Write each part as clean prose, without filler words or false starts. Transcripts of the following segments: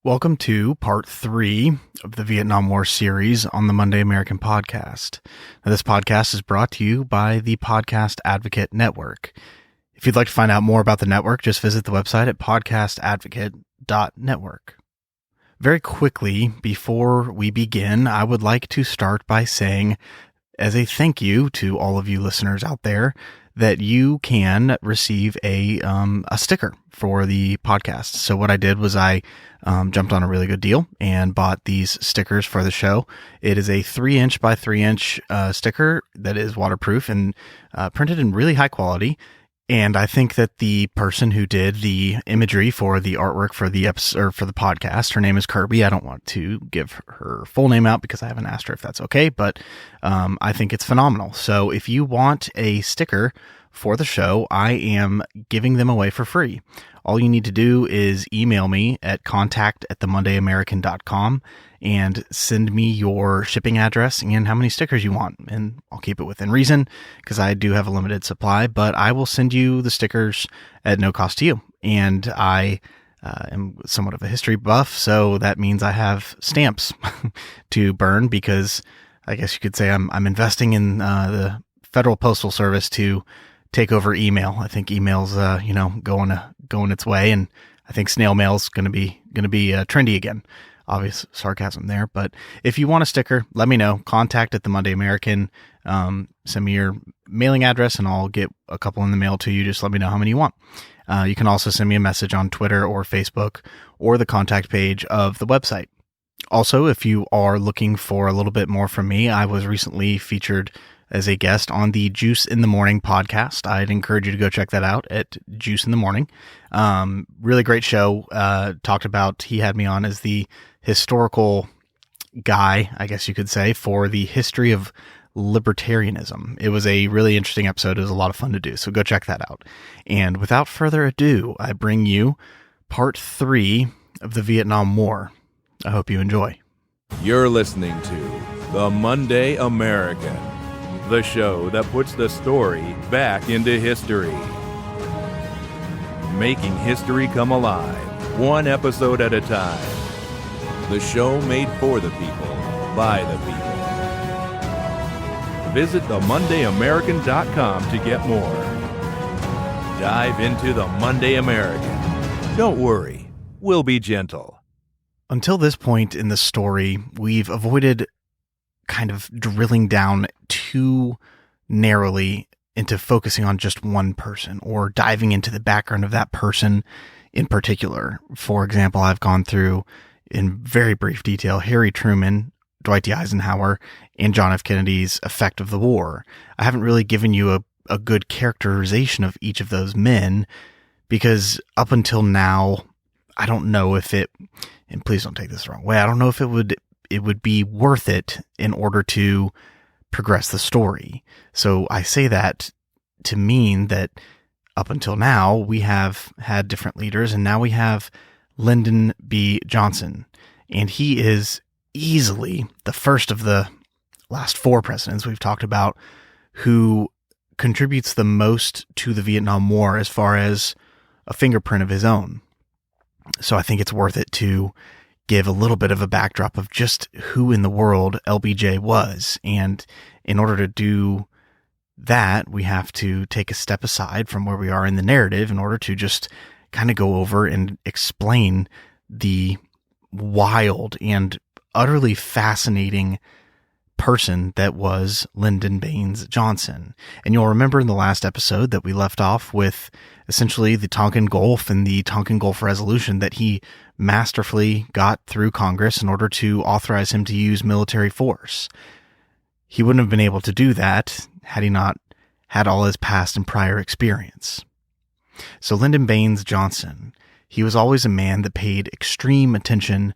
Welcome to part 3 of the Vietnam War series on the Monday American podcast. Now, this podcast is brought to you by the Podcast Advocate Network. If you'd like to find out more about the network, just visit the website at podcastadvocate.network. Very quickly, before we begin, I would like to start by saying, as a thank you to all of you listeners out there, that you can receive a sticker for the podcast. So what I did was I jumped on a really good deal and bought these stickers for the show. It is a 3-inch by 3-inch sticker that is waterproof and printed in really high quality. And I think that the person who did the imagery for the artwork for the episode, or for the podcast, her name is Kirby. I don't want to give her full name out because I haven't asked her if that's okay, but I think it's phenomenal. So if you want a sticker for the show, I am giving them away for free. All you need to do is email me at contact@themondayamerican.com and send me your shipping address and how many stickers you want. And I'll keep it within reason because I do have a limited supply, but I will send you the stickers at no cost to you. And I am somewhat of a history buff, so that means I have stamps to burn because I guess you could say I'm investing in the Federal Postal Service to take over email. I think email's going its way, and I think snail mail's going to be trendy again. Obvious sarcasm there, but if you want a sticker, let me know. Contact at the Monday American. Send me your mailing address, and I'll get a couple in the mail to you. Just let me know how many you want. You can also send me a message on Twitter or Facebook or the contact page of the website. Also, if you are looking for a little bit more from me, I was recently featured as a guest on the Juice in the Morning podcast. I'd encourage you to go check that out at Juice in the Morning. Really great show. He had me on as the historical guy, I guess you could say, for the history of libertarianism. It was a really interesting episode. It was a lot of fun to do. So go check that out. And without further ado, I bring you part 3 of the Vietnam War. I hope you enjoy. You're listening to The Monday American, the show that puts the story back into history. Making history come alive, one episode at a time. The show made for the people, by the people. Visit themondayamerican.com to get more. Dive into The Monday American. Don't worry, we'll be gentle. Until this point in the story, we've avoided kind of drilling down too narrowly into focusing on just one person or diving into the background of that person in particular. For example, I've gone through in very brief detail Harry Truman, Dwight D. Eisenhower, and John F. Kennedy's effect of the war. I haven't really given you a good characterization of each of those men because up until now, I don't know if it, and please don't take this the wrong way, I don't know if it would be worth it in order to progress the story. So I say that to mean that up until now, we have had different leaders, and now we have Lyndon B. Johnson, and he is easily the first of the last 4 presidents we've talked about who contributes the most to the Vietnam War as far as a fingerprint of his own. So I think it's worth it to give a little bit of a backdrop of just who in the world LBJ was. And in order to do that, we have to take a step aside from where we are in the narrative in order to just kind of go over and explain the wild and utterly fascinating person that was Lyndon Baines Johnson. And you'll remember in the last episode that we left off with essentially the Tonkin Gulf and the Tonkin Gulf Resolution that he masterfully got through Congress in order to authorize him to use military force. He wouldn't have been able to do that had he not had all his past and prior experience. So Lyndon Baines Johnson, he was always a man that paid extreme attention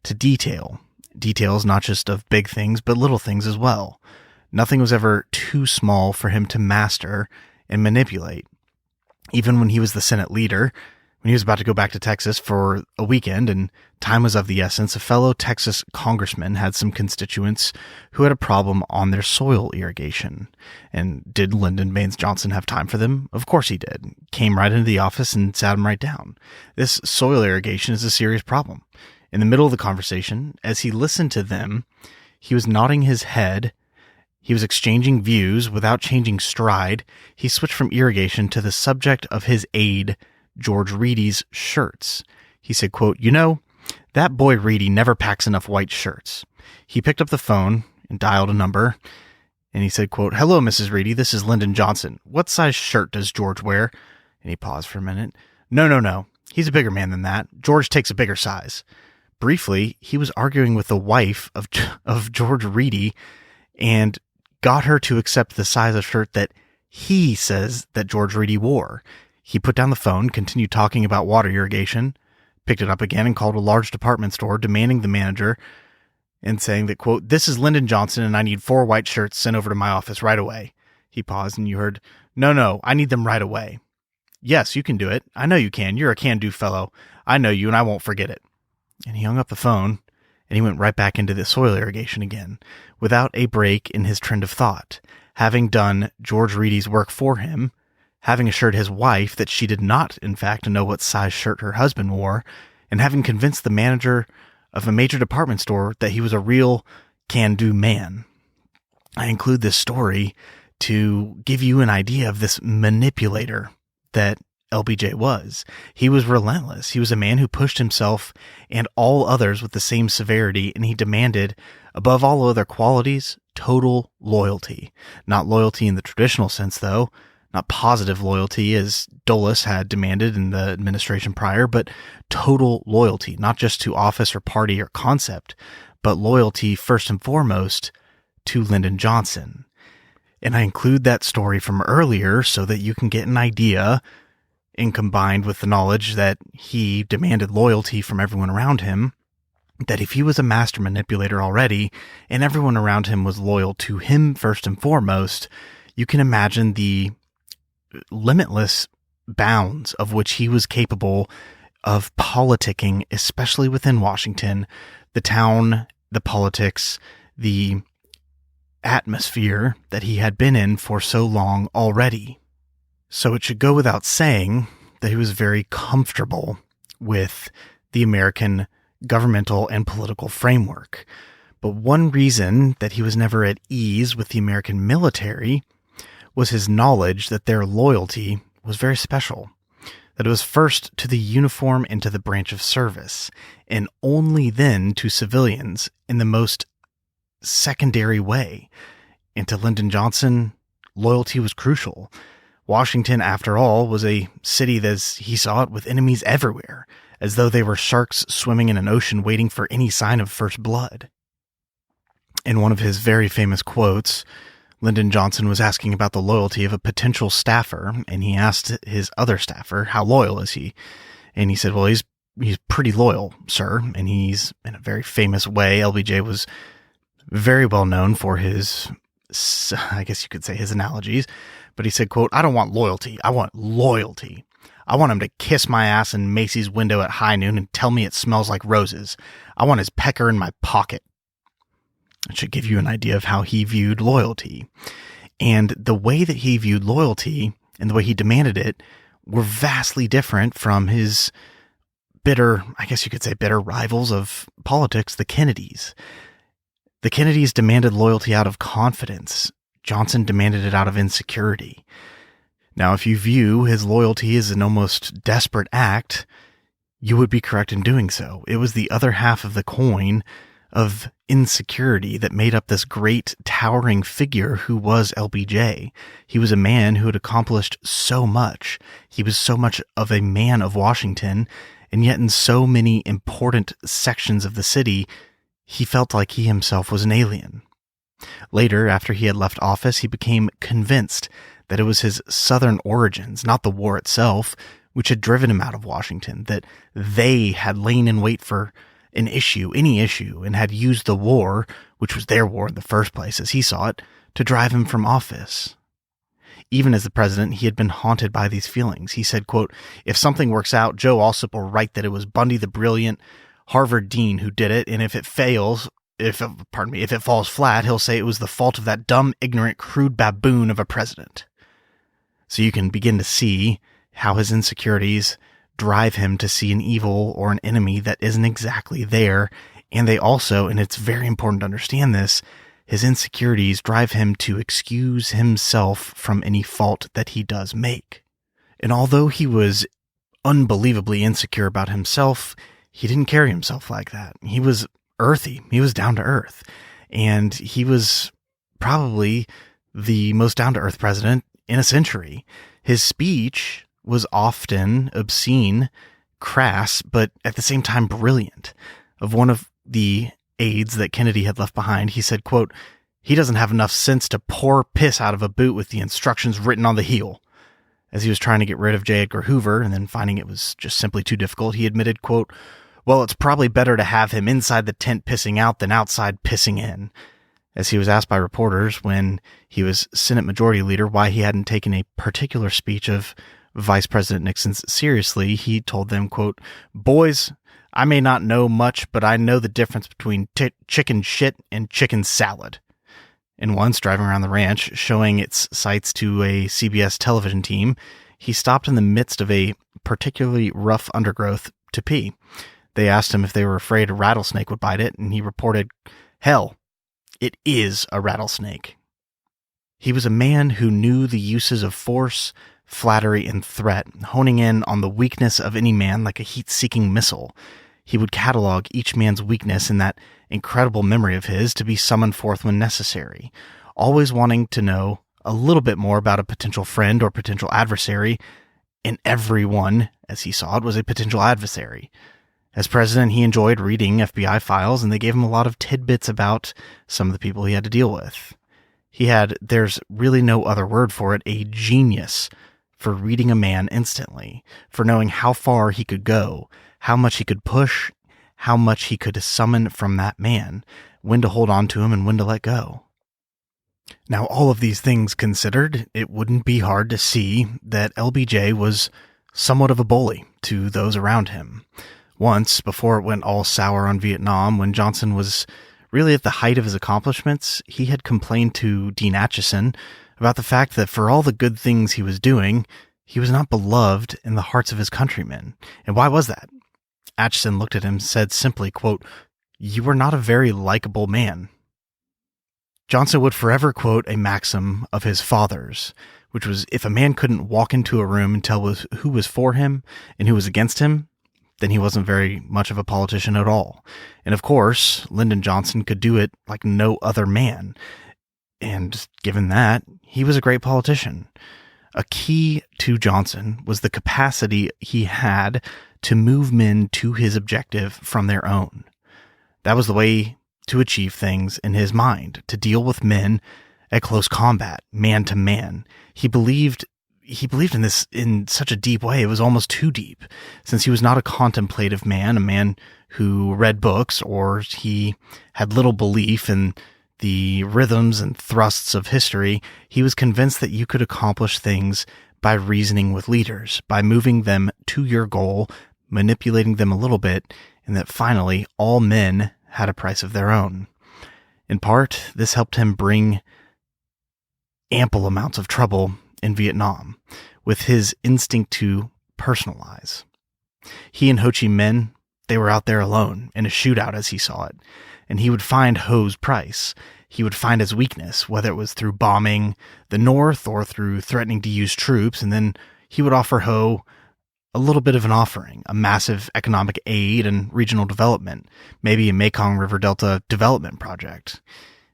to detail. Details not just of big things, but little things as well. Nothing was ever too small for him to master and manipulate. Even when he was the Senate leader, when he was about to go back to Texas for a weekend and time was of the essence, a fellow Texas congressman had some constituents who had a problem on their soil irrigation. And did Lyndon Baines Johnson have time for them? Of course he did. Came right into the office and sat him right down. This soil irrigation is a serious problem. In the middle of the conversation, as he listened to them, he was nodding his head. He was exchanging views without changing stride. He switched from irrigation to the subject of his aide, George Reedy's shirts. He said, quote, "You know, that boy Reedy never packs enough white shirts." He picked up the phone and dialed a number, and he said, quote, "Hello, Mrs. Reedy, this is Lyndon Johnson. What size shirt does George wear?" And he paused for a minute. No. He's a bigger man than that. George takes a bigger size." Briefly, he was arguing with the wife of George Reedy and got her to accept the size of shirt that he says that George Reedy wore. He put down the phone, continued talking about water irrigation, picked it up again and called a large department store, demanding the manager and saying that, quote, "This is Lyndon Johnson and I need 4 white shirts sent over to my office right away." He paused and you heard, No, I need them right away." "Yes, you can do it. I know you can. You're a can-do fellow. I know you and I won't forget it." And he hung up the phone and he went right back into the soil irrigation again, without a break in his trend of thought, having done George Reedy's work for him, having assured his wife that she did not, in fact, know what size shirt her husband wore, and having convinced the manager of a major department store that he was a real can-do man. I include this story to give you an idea of this manipulator that LBJ was. He was relentless. He was a man who pushed himself and all others with the same severity, and he demanded, above all other qualities, total loyalty. Not loyalty in the traditional sense, though, not positive loyalty as Dulles had demanded in the administration prior, but total loyalty, not just to office or party or concept, but loyalty first and foremost to Lyndon Johnson. And I include that story from earlier so that you can get an idea, and combined with the knowledge that he demanded loyalty from everyone around him, that if he was a master manipulator already and everyone around him was loyal to him first and foremost, you can imagine the limitless bounds of which he was capable of politicking, especially within Washington, the town, the politics, the atmosphere that he had been in for so long already. So it should go without saying that he was very comfortable with the American governmental and political framework. But one reason that he was never at ease with the American military was his knowledge that their loyalty was very special, that it was first to the uniform and to the branch of service, and only then to civilians in the most secondary way. And to Lyndon Johnson, loyalty was crucial. Washington, after all, was a city as he saw it with enemies everywhere, as though they were sharks swimming in an ocean waiting for any sign of first blood. In one of his very famous quotes, Lyndon Johnson was asking about the loyalty of a potential staffer, and he asked his other staffer, "How loyal is he?" And he said, "Well, he's pretty loyal, sir." And he's, in a very famous way, LBJ was very well known for his, I guess you could say, his analogies. But he said, quote, "I don't want loyalty. I want loyalty. I want him to kiss my ass in Macy's window at high noon and tell me it smells like roses. I want his pecker in my pocket." It should give you an idea of how he viewed loyalty. And the way that he viewed loyalty and the way he demanded it were vastly different from his bitter, I guess you could say bitter rivals of politics, the Kennedys. The Kennedys demanded loyalty out of confidence. Johnson demanded it out of insecurity. Now, if you view his loyalty as an almost desperate act, you would be correct in doing so. It was the other half of the coin of insecurity that made up this great towering figure who was LBJ. He was a man who had accomplished so much. He was so much of a man of Washington, and yet in so many important sections of the city, he felt like he himself was an alien. Later, after he had left office, he became convinced that it was his Southern origins, not the war itself, which had driven him out of Washington, that they had lain in wait for an issue, any issue, and had used the war, which was their war in the first place, as he saw it, to drive him from office. Even as the president, he had been haunted by these feelings. He said, quote, "If something works out, Joe Alsop will write that it was Bundy the brilliant Harvard dean who did it, and if it falls flat, he'll say it was the fault of that dumb, ignorant, crude baboon of a president." So you can begin to see how his insecurities drive him to see an evil or an enemy that isn't exactly there. And they also, and it's very important to understand this, his insecurities drive him to excuse himself from any fault that he does make. And although he was unbelievably insecure about himself, he didn't carry himself like that. He was earthy. He was down to earth. And he was probably the most down to earth president in a century. His speech was often obscene, crass, but at the same time brilliant. Of one of the aides that Kennedy had left behind, he said, quote, "He doesn't have enough sense to pour piss out of a boot with the instructions written on the heel." As he was trying to get rid of J. Edgar Hoover and then finding it was just simply too difficult, he admitted, quote, "Well, it's probably better to have him inside the tent pissing out than outside pissing in." As he was asked by reporters when he was Senate Majority Leader why he hadn't taken a particular speech of Vice President Nixon's seriously, he told them, quote, "Boys, I may not know much, but I know the difference between chicken shit and chicken salad." And once, driving around the ranch, showing its sights to a CBS television team, he stopped in the midst of a particularly rough undergrowth to pee. They asked him if they were afraid a rattlesnake would bite it, and he reported, "Hell, it is a rattlesnake." He was a man who knew the uses of force, flattery, and threat, honing in on the weakness of any man like a heat-seeking missile. He would catalog each man's weakness in that incredible memory of his to be summoned forth when necessary, always wanting to know a little bit more about a potential friend or potential adversary, and everyone, as he saw it, was a potential adversary. As president, he enjoyed reading FBI files, and they gave him a lot of tidbits about some of the people he had to deal with. He had, there's really no other word for it, a genius for reading a man instantly, for knowing how far he could go, how much he could push, how much he could summon from that man, when to hold on to him and when to let go. Now, all of these things considered, it wouldn't be hard to see that LBJ was somewhat of a bully to those around him. Once, before it went all sour on Vietnam, when Johnson was really at the height of his accomplishments, he had complained to Dean Acheson about the fact that for all the good things he was doing, he was not beloved in the hearts of his countrymen. And why was that? Acheson looked at him and said simply, quote, "You are not a very likable man." Johnson would forever quote a maxim of his father's, which was, if a man couldn't walk into a room and tell who was for him and who was against him, then he wasn't very much of a politician at all. And of course, Lyndon Johnson could do it like no other man. And given that, he was a great politician. A key to Johnson was the capacity he had to move men to his objective from their own. That was the way to achieve things in his mind, to deal with men at close combat, man to man. He believed in this in such a deep way, it was almost too deep, since he was not a contemplative man, a man who read books, or he had little belief in the rhythms and thrusts of history. He was convinced that you could accomplish things by reasoning with leaders, by moving them to your goal, manipulating them a little bit, and that finally all men had a price of their own. In part, this helped him bring ample amounts of trouble in Vietnam with his instinct to personalize. He and Ho Chi Minh, they were out there alone in a shootout as he saw it, and he would find Ho's price. He would find his weakness, whether it was through bombing the North or through threatening to use troops, and then he would offer Ho a little bit of an offering, a massive economic aid and regional development, maybe a Mekong River Delta development project.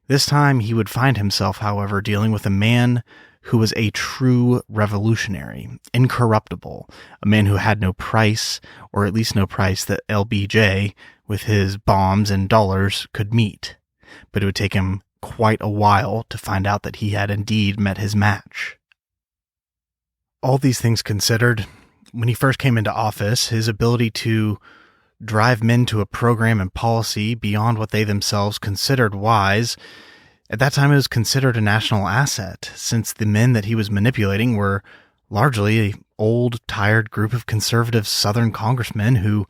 This time he would find himself, however, dealing with a man who was a true revolutionary, incorruptible, a man who had no price, or at least no price that LBJ, with his bombs and dollars, could meet. But it would take him quite a while to find out that he had indeed met his match. All these things considered, when he first came into office, his ability to drive men to a program and policy beyond what they themselves considered wise, at that time it was considered a national asset, since the men that he was manipulating were largely an old, tired group of conservative Southern congressmen who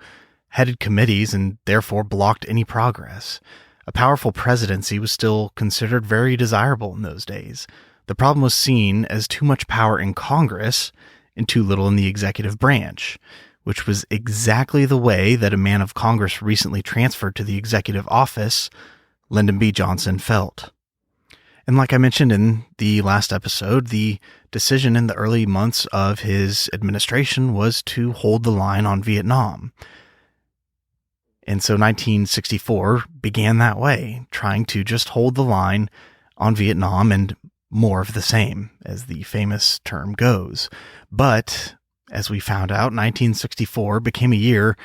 headed committees and therefore blocked any progress. A powerful presidency was still considered very desirable in those days. The problem was seen as too much power in Congress and too little in the executive branch, which was exactly the way that a man of Congress recently transferred to the executive office, Lyndon B. Johnson, felt. And like I mentioned in the last episode, the decision in the early months of his administration was to hold the line on Vietnam. And so 1964 began that way, trying to just hold the line on Vietnam and more of the same, as the famous term goes. But as we found out, 1964 became a year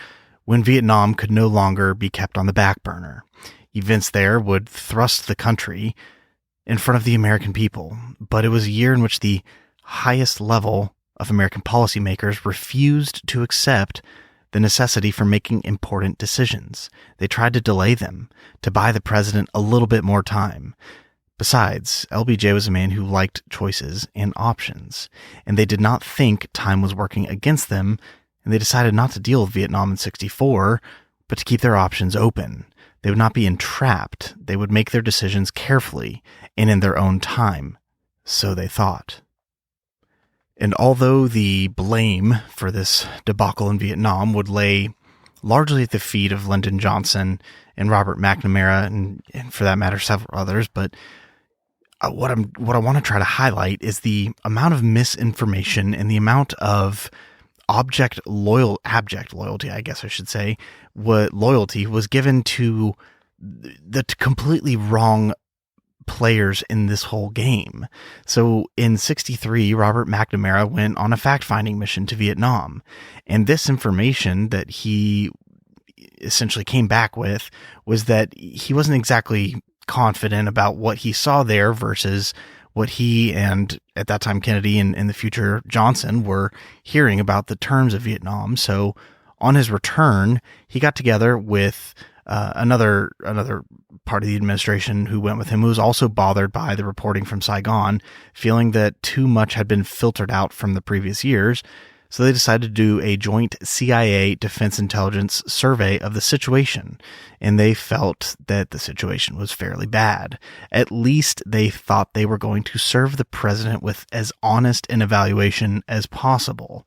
when Vietnam could no longer be kept on the back burner. Events there would thrust the country in front of the American people, but it was a year in which the highest level of American policymakers refused to accept the necessity for making important decisions. They tried to delay them, to buy the president a little bit more time. Besides, LBJ was a man who liked choices and options, and they did not think time was working against them, and they decided not to deal with Vietnam in 64, but to keep their options open. They would not be entrapped. They would make their decisions carefully and in their own time, so they thought. And although the blame for this debacle in Vietnam would lay largely at the feet of Lyndon Johnson and Robert McNamara, and for that matter, several others, but what I want to try to highlight is the amount of misinformation and the amount of abject loyalty, I guess I should say, what loyalty was given to the completely wrong players in this whole game. So in 63, Robert McNamara went on a fact-finding mission to Vietnam, and this information that he essentially came back with was that he wasn't exactly confident about what he saw there versus what he and, at that time, Kennedy and in the future Johnson were hearing about the terms of Vietnam. So on his return, he got together with another part of the administration who went with him, who was also bothered by the reporting from Saigon, feeling that too much had been filtered out from the previous years. So they decided to do a joint CIA Defense Intelligence survey of the situation, and they felt that the situation was fairly bad. At least they thought they were going to serve the president with as honest an evaluation as possible.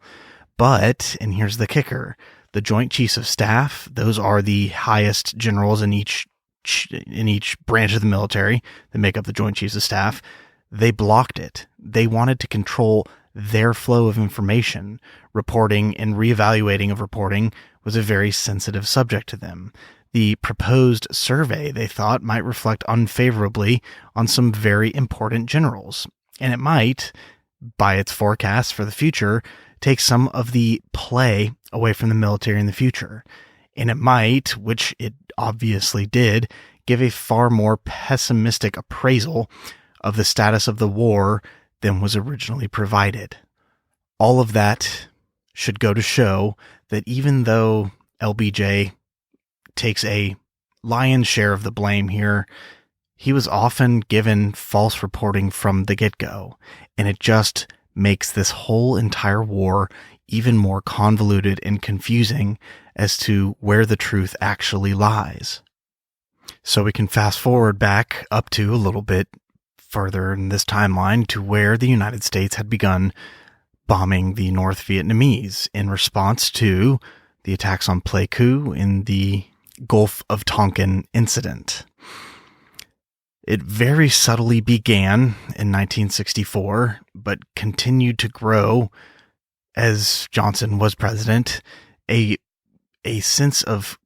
But, and here's the kicker, the Joint Chiefs of Staff, those are the highest generals in each branch of the military that make up the Joint Chiefs of Staff, they blocked it. They wanted to control their flow of information. Reporting and reevaluating of reporting was a very sensitive subject to them. The proposed survey, they thought, might reflect unfavorably on some very important generals, and it might, by its forecast for the future, take some of the play away from the military in the future. And it might, which it obviously did, give a far more pessimistic appraisal of the status of the war than was originally provided. All of that should go to show that even though LBJ takes a lion's share of the blame here, he was often given false reporting from the get-go, and it just makes this whole entire war even more convoluted and confusing as to where the truth actually lies. So we can fast forward back up to a little bit further in this timeline to where the United States had begun bombing the North Vietnamese in response to the attacks on Pleiku in the Gulf of Tonkin incident. It very subtly began in 1964, but continued to grow as Johnson was president, a sense of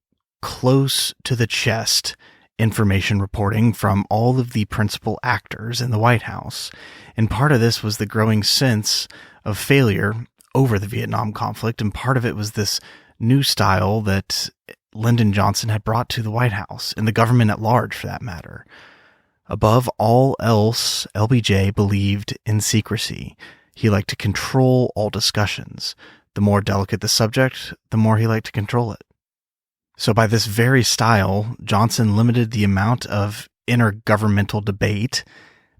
close to the chest information reporting from all of the principal actors in the White House. And part of this was the growing sense of failure over the Vietnam conflict, and part of it was this new style that Lyndon Johnson had brought to the White House, and the government at large for that matter. Above all else, LBJ believed in secrecy. He liked to control all discussions. The more delicate the subject, the more he liked to control it. So by this very style, Johnson limited the amount of intergovernmental debate,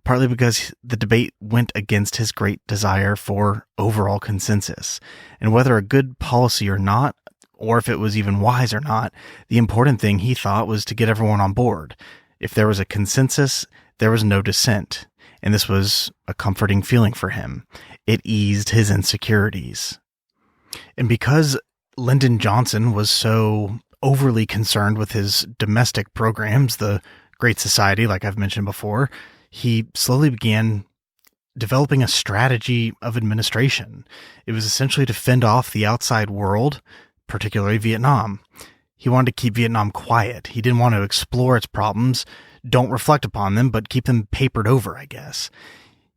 partly because the debate went against his great desire for overall consensus. And whether a good policy or not, or if it was even wise or not, the important thing he thought was to get everyone on board. If there was a consensus, there was no dissent. And this was a comforting feeling for him. It eased his insecurities. And because Lyndon Johnson was so overly concerned with his domestic programs, the Great Society, like I've mentioned before, he slowly began developing a strategy of administration. It was essentially to fend off the outside world, particularly Vietnam. He wanted to keep Vietnam quiet. He didn't want to explore its problems, don't reflect upon them, but keep them papered over, I guess.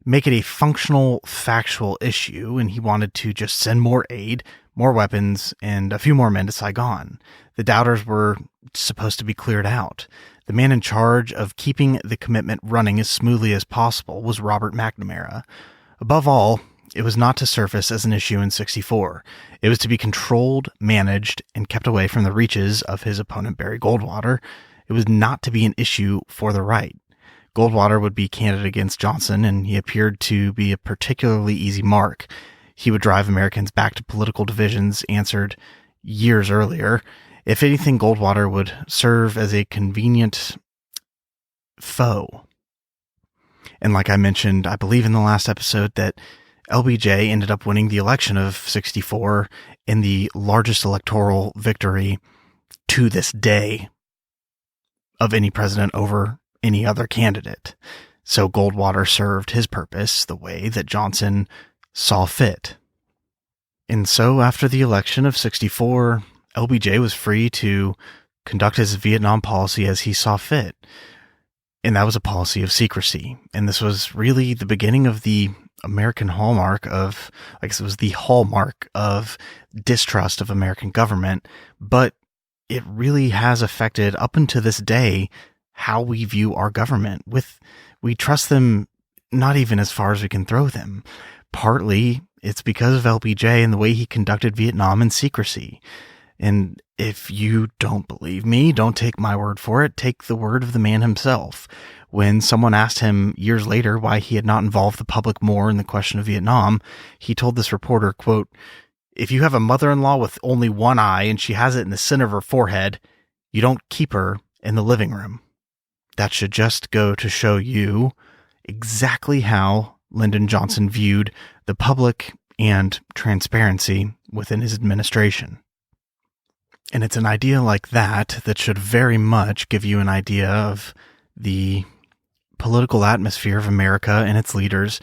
Make it a functional, factual issue, and he wanted to just send more aid, more weapons, and a few more men to Saigon. The doubters were supposed to be cleared out. The man in charge of keeping the commitment running as smoothly as possible was Robert McNamara. Above all, it was not to surface as an issue in '64. It was to be controlled, managed, and kept away from the reaches of his opponent Barry Goldwater. It was not to be an issue for the right. Goldwater would be candidate against Johnson, and he appeared to be a particularly easy mark. He would drive Americans back to political divisions answered years earlier. If anything, Goldwater would serve as a convenient foe. And like I mentioned, I believe in the last episode, that LBJ ended up winning the election of '64 in the largest electoral victory to this day of any president over any other candidate. So Goldwater served his purpose the way that Johnson saw fit. And so after the election of '64, LBJ was free to conduct his Vietnam policy as he saw fit. And that was a policy of secrecy. And this was really the beginning of the American hallmark of, I guess it was the hallmark of distrust of American government, but it really has affected up until this day how we view our government. We trust them not even as far as we can throw them. Partly it's because of LBJ and the way he conducted Vietnam in secrecy. And if you don't believe me, don't take my word for it. Take the word of the man himself. When someone asked him years later why he had not involved the public more in the question of Vietnam, he told this reporter, quote, "If you have a mother-in-law with only one eye and she has it in the center of her forehead, you don't keep her in the living room." That should just go to show you exactly how Lyndon Johnson viewed the public and transparency within his administration. And it's an idea like that that should very much give you an idea of the political atmosphere of America and its leaders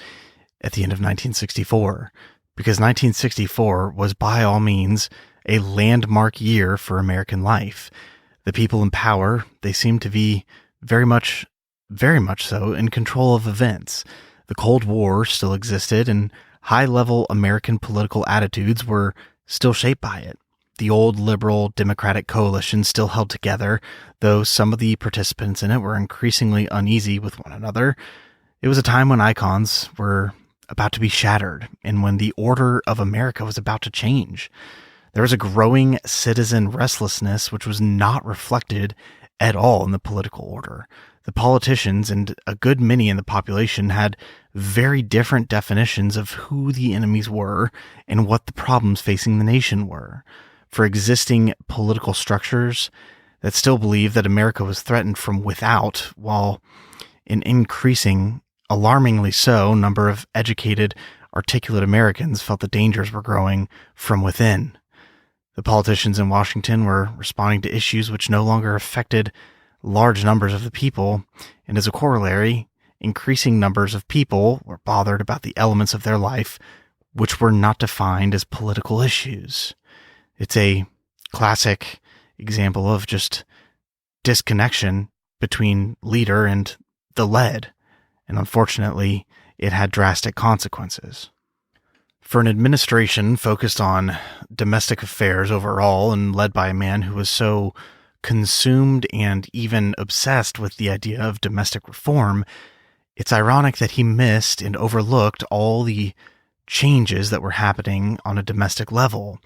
at the end of 1964. Because 1964 was by all means a landmark year for American life. The people in power, they seemed to be very much so in control of events. The Cold War still existed, and high-level American political attitudes were still shaped by it. The old liberal Democratic coalition still held together, though some of the participants in it were increasingly uneasy with one another. It was a time when icons were about to be shattered, and when the order of America was about to change. There was a growing citizen restlessness which was not reflected at all in the political order. The politicians and a good many in the population had very different definitions of who the enemies were and what the problems facing the nation were. For existing political structures that still believed that America was threatened from without, while an increasing, alarmingly so, number of educated, articulate Americans felt the dangers were growing from within. The politicians in Washington were responding to issues which no longer affected large numbers of the people, and as a corollary, increasing numbers of people were bothered about the elements of their life which were not defined as political issues. It's a classic example of just disconnection between leader and the led, and unfortunately, it had drastic consequences. For an administration focused on domestic affairs overall and led by a man who was so consumed and even obsessed with the idea of domestic reform, it's ironic that he missed and overlooked all the changes that were happening on a domestic level.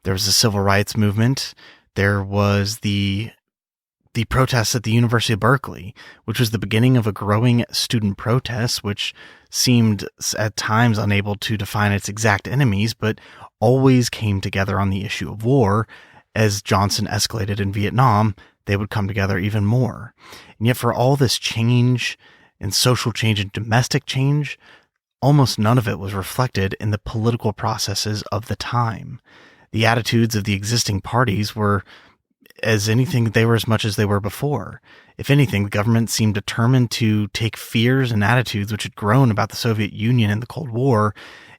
There was the civil rights movement. There was the protests at the University of Berkeley, which was the beginning of a growing student protest, which seemed at times unable to define its exact enemies, but always came together on the issue of war. As Johnson escalated in Vietnam, they would come together even more. And yet for all this change and social change and domestic change, almost none of it was reflected in the political processes of the time. The attitudes of the existing parties were as much as they were before. If anything, the government seemed determined to take fears and attitudes which had grown about the Soviet Union in the Cold War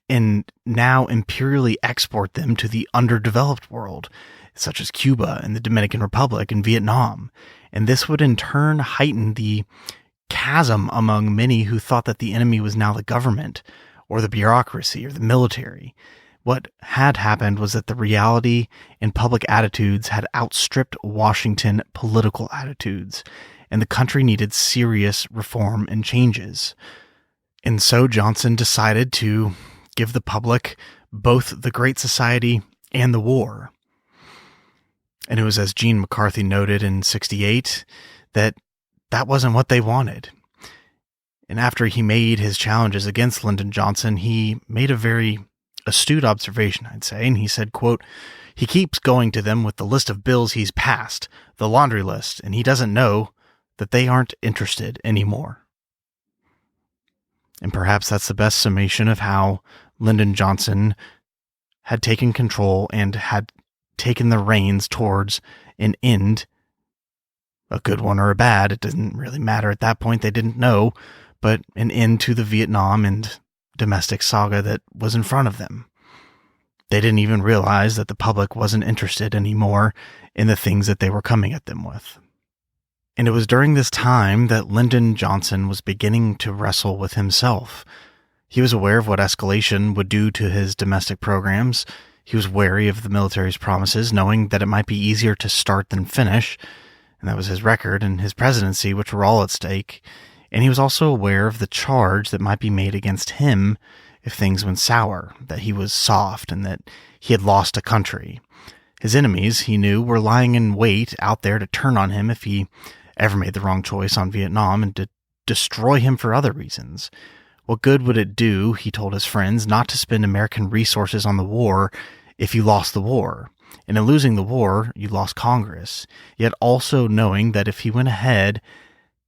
and now imperially export them to the underdeveloped world, such as Cuba and the Dominican Republic and Vietnam. And this would in turn heighten the chasm among many who thought that the enemy was now the government or the bureaucracy or the military. What had happened was that the reality and public attitudes had outstripped Washington political attitudes, and the country needed serious reform and changes. And so Johnson decided to give the public both the Great Society and the war. And it was, as Gene McCarthy noted in '68, that wasn't what they wanted. And after he made his challenges against Lyndon Johnson, he made a very astute observation, I'd say, and he said, quote, "He keeps going to them with the list of bills he's passed, the laundry list, and he doesn't know that they aren't interested anymore." And perhaps that's the best summation of how Lyndon Johnson had taken control and had taken the reins towards an end, a good one or a bad, it didn't really matter at that point, they didn't know, but an end to the Vietnam and domestic saga that was in front of them. They didn't even realize that the public wasn't interested anymore in the things that they were coming at them with. And it was during this time that Lyndon Johnson was beginning to wrestle with himself. He was aware of what escalation would do to his domestic programs. He was wary of the military's promises, knowing that it might be easier to start than finish, and that was his record and his presidency, which were all at stake. And he was also aware of the charge that might be made against him if things went sour, that he was soft and that he had lost a country. His enemies, he knew, were lying in wait out there to turn on him if he ever made the wrong choice on Vietnam and to destroy him for other reasons. What good would it do, he told his friends, not to spend American resources on the war if you lost the war? And in losing the war, you lost Congress, yet also knowing that if he went ahead,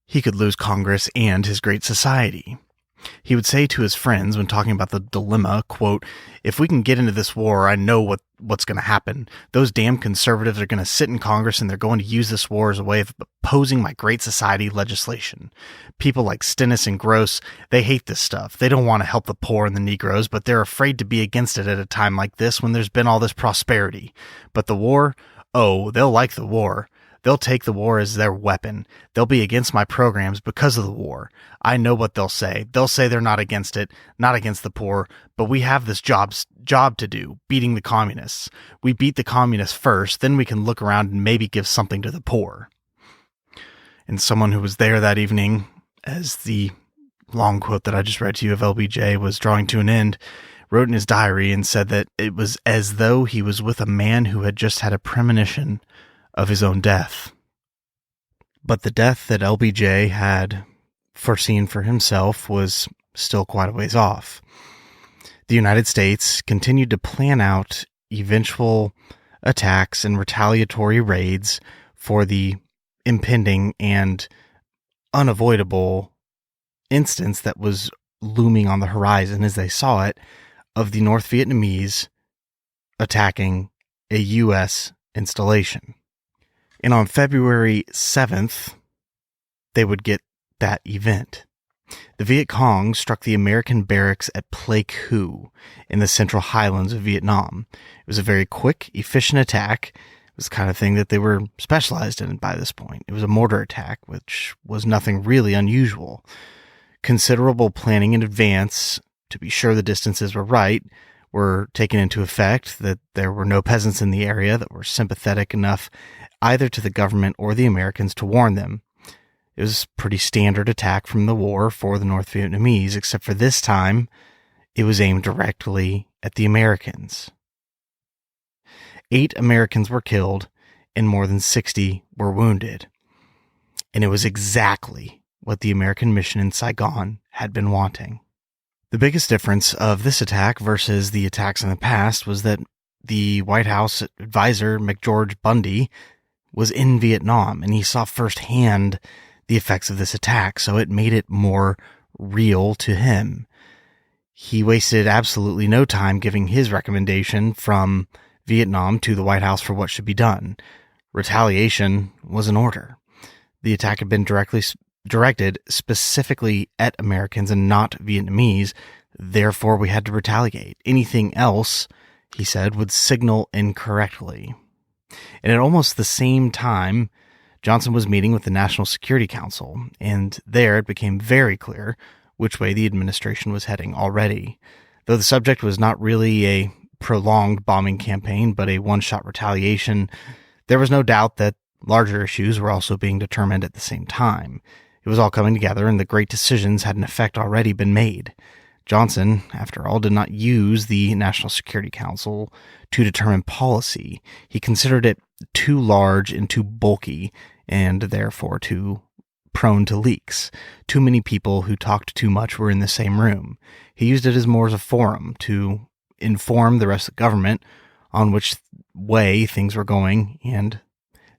he could lose Congress and his great society. He would say to his friends when talking about the dilemma, quote, "If we can get into this war, I know what's going to happen. Those damn conservatives are going to sit in Congress and they're going to use this war as a way of opposing my great society legislation. People like Stennis and Gross, they hate this stuff. They don't want to help the poor and the Negroes, but they're afraid to be against it at a time like this when there's been all this prosperity. But the war, oh, they'll like the war. They'll take the war as their weapon. They'll be against my programs because of the war. I know what they'll say. They'll say they're not against it, not against the poor, but we have this job to do, beating the communists. We beat the communists first, then we can look around and maybe give something to the poor." And someone who was there that evening, as the long quote that I just read to you of LBJ was drawing to an end, wrote in his diary and said that it was as though he was with a man who had just had a premonition of his own death. But the death that LBJ had foreseen for himself was still quite a ways off. The United States continued to plan out eventual attacks and retaliatory raids for the impending and unavoidable instance that was looming on the horizon as they saw it of the North Vietnamese attacking a U.S. installation. And on February 7th, they would get that event. The Viet Cong struck the American barracks at Pleiku in the central highlands of Vietnam. It was a very quick, efficient attack. It was the kind of thing that they were specialized in by this point. It was a mortar attack, which was nothing really unusual. Considerable planning in advance to be sure the distances were right were taken into effect, that there were no peasants in the area that were sympathetic enough either to the government or the Americans to warn them. It was a pretty standard attack from the war for the North Vietnamese, except for this time, it was aimed directly at the Americans. 8 Americans were killed and more than 60 were wounded. And it was exactly what the American mission in Saigon had been wanting. The biggest difference of this attack versus the attacks in the past was that the White House advisor, McGeorge Bundy, was in Vietnam, and he saw firsthand the effects of this attack, so it made it more real to him. He wasted absolutely no time giving his recommendation from Vietnam to the White House for what should be done. Retaliation was in order. The attack had been directed specifically at Americans and not Vietnamese. Therefore, we had to retaliate. Anything else, he said, would signal incorrectly. And at almost the same time, Johnson was meeting with the National Security Council, and there it became very clear which way the administration was heading already. Though the subject was not really a prolonged bombing campaign, but a one-shot retaliation, there was no doubt that larger issues were also being determined at the same time. It was all coming together, and the great decisions had in effect already been made. Johnson, after all, did not use the National Security Council to determine policy. He considered it too large and too bulky, and therefore too prone to leaks. Too many people who talked too much were in the same room. He used it as more as a forum to inform the rest of the government on which way things were going and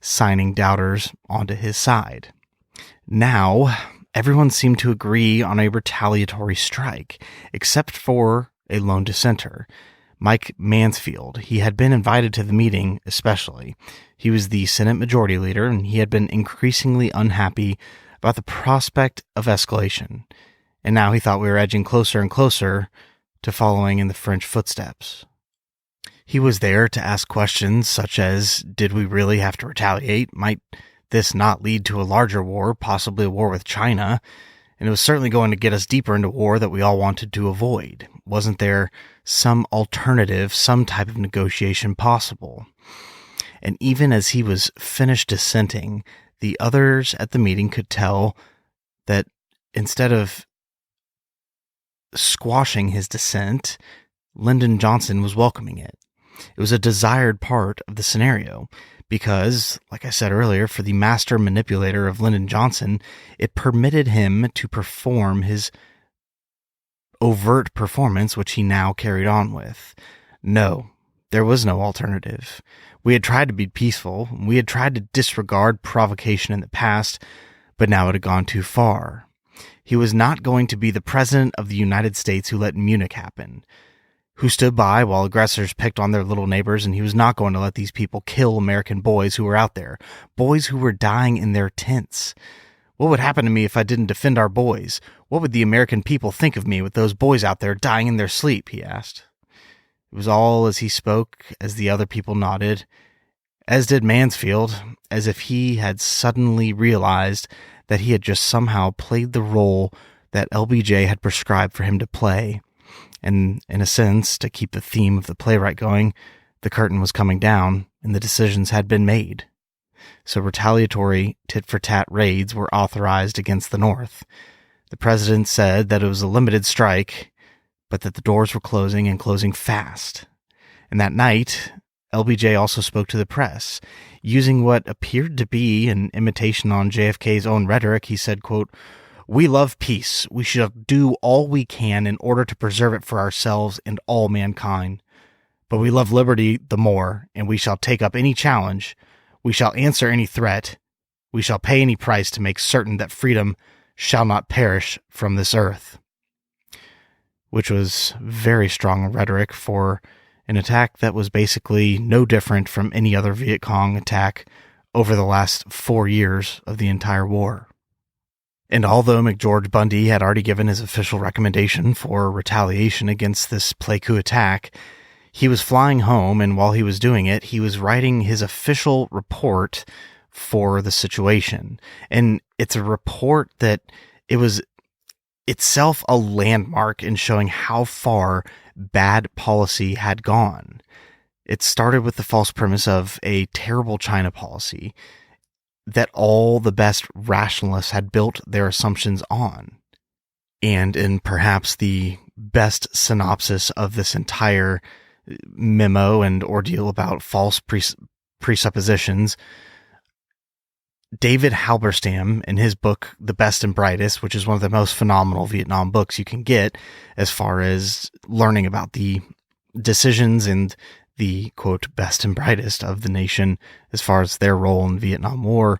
signing doubters onto his side. Now, everyone seemed to agree on a retaliatory strike, except for a lone dissenter, Mike Mansfield. He had been invited to the meeting especially. He was the Senate Majority Leader, and he had been increasingly unhappy about the prospect of escalation. And now he thought we were edging closer and closer to following in the French footsteps. He was there to ask questions such as, did we really have to retaliate? Might this not lead to a larger war, possibly a war with China? And it was certainly going to get us deeper into war that we all wanted to avoid. Wasn't there some alternative, some type of negotiation possible? And even as he was finished dissenting, the others at the meeting could tell that instead of squashing his dissent, Lyndon Johnson was welcoming it. It was a desired part of the scenario because, like I said earlier, for the master manipulator of Lyndon Johnson, it permitted him to perform his overt performance, which he now carried on with. No, there was no alternative. We had tried to be peaceful. We had tried to disregard provocation in the past, but now it had gone too far. He was not going to be the president of the United States who let Munich happen, who stood by while aggressors picked on their little neighbors, and he was not going to let these people kill American boys who were out there, boys who were dying in their tents. What would happen to me if I didn't defend our boys? What would the American people think of me with those boys out there dying in their sleep? He asked. It was all as he spoke, as the other people nodded, as did Mansfield, as if he had suddenly realized that he had just somehow played the role that LBJ had prescribed for him to play. And in a sense, to keep the theme of the playwright going, the curtain was coming down and the decisions had been made. So retaliatory tit-for-tat raids were authorized against the North. The president said that it was a limited strike, but that the doors were closing and closing fast. And that night, LBJ also spoke to the press. Using what appeared to be an imitation on JFK's own rhetoric, he said, quote, "We love peace. We shall do all we can in order to preserve it for ourselves and all mankind. But we love liberty the more, and we shall take up any challenge. We shall answer any threat. We shall pay any price to make certain that freedom shall not perish from this earth." Which was very strong rhetoric for an attack that was basically no different from any other Viet Cong attack over the last 4 years of the entire war. And although McGeorge Bundy had already given his official recommendation for retaliation against this play coup attack, he was flying home, and while he was doing it, he was writing his official report for the situation. And it's a report that it was itself a landmark in showing how far bad policy had gone. It started with the false premise of a terrible China policy that all the best rationalists had built their assumptions on. And in perhaps the best synopsis of this entire memo and ordeal about false presuppositions, David Halberstam, in his book, The Best and Brightest, which is one of the most phenomenal Vietnam books you can get as far as learning about the decisions and the, quote, best and brightest of the nation as far as their role in the Vietnam War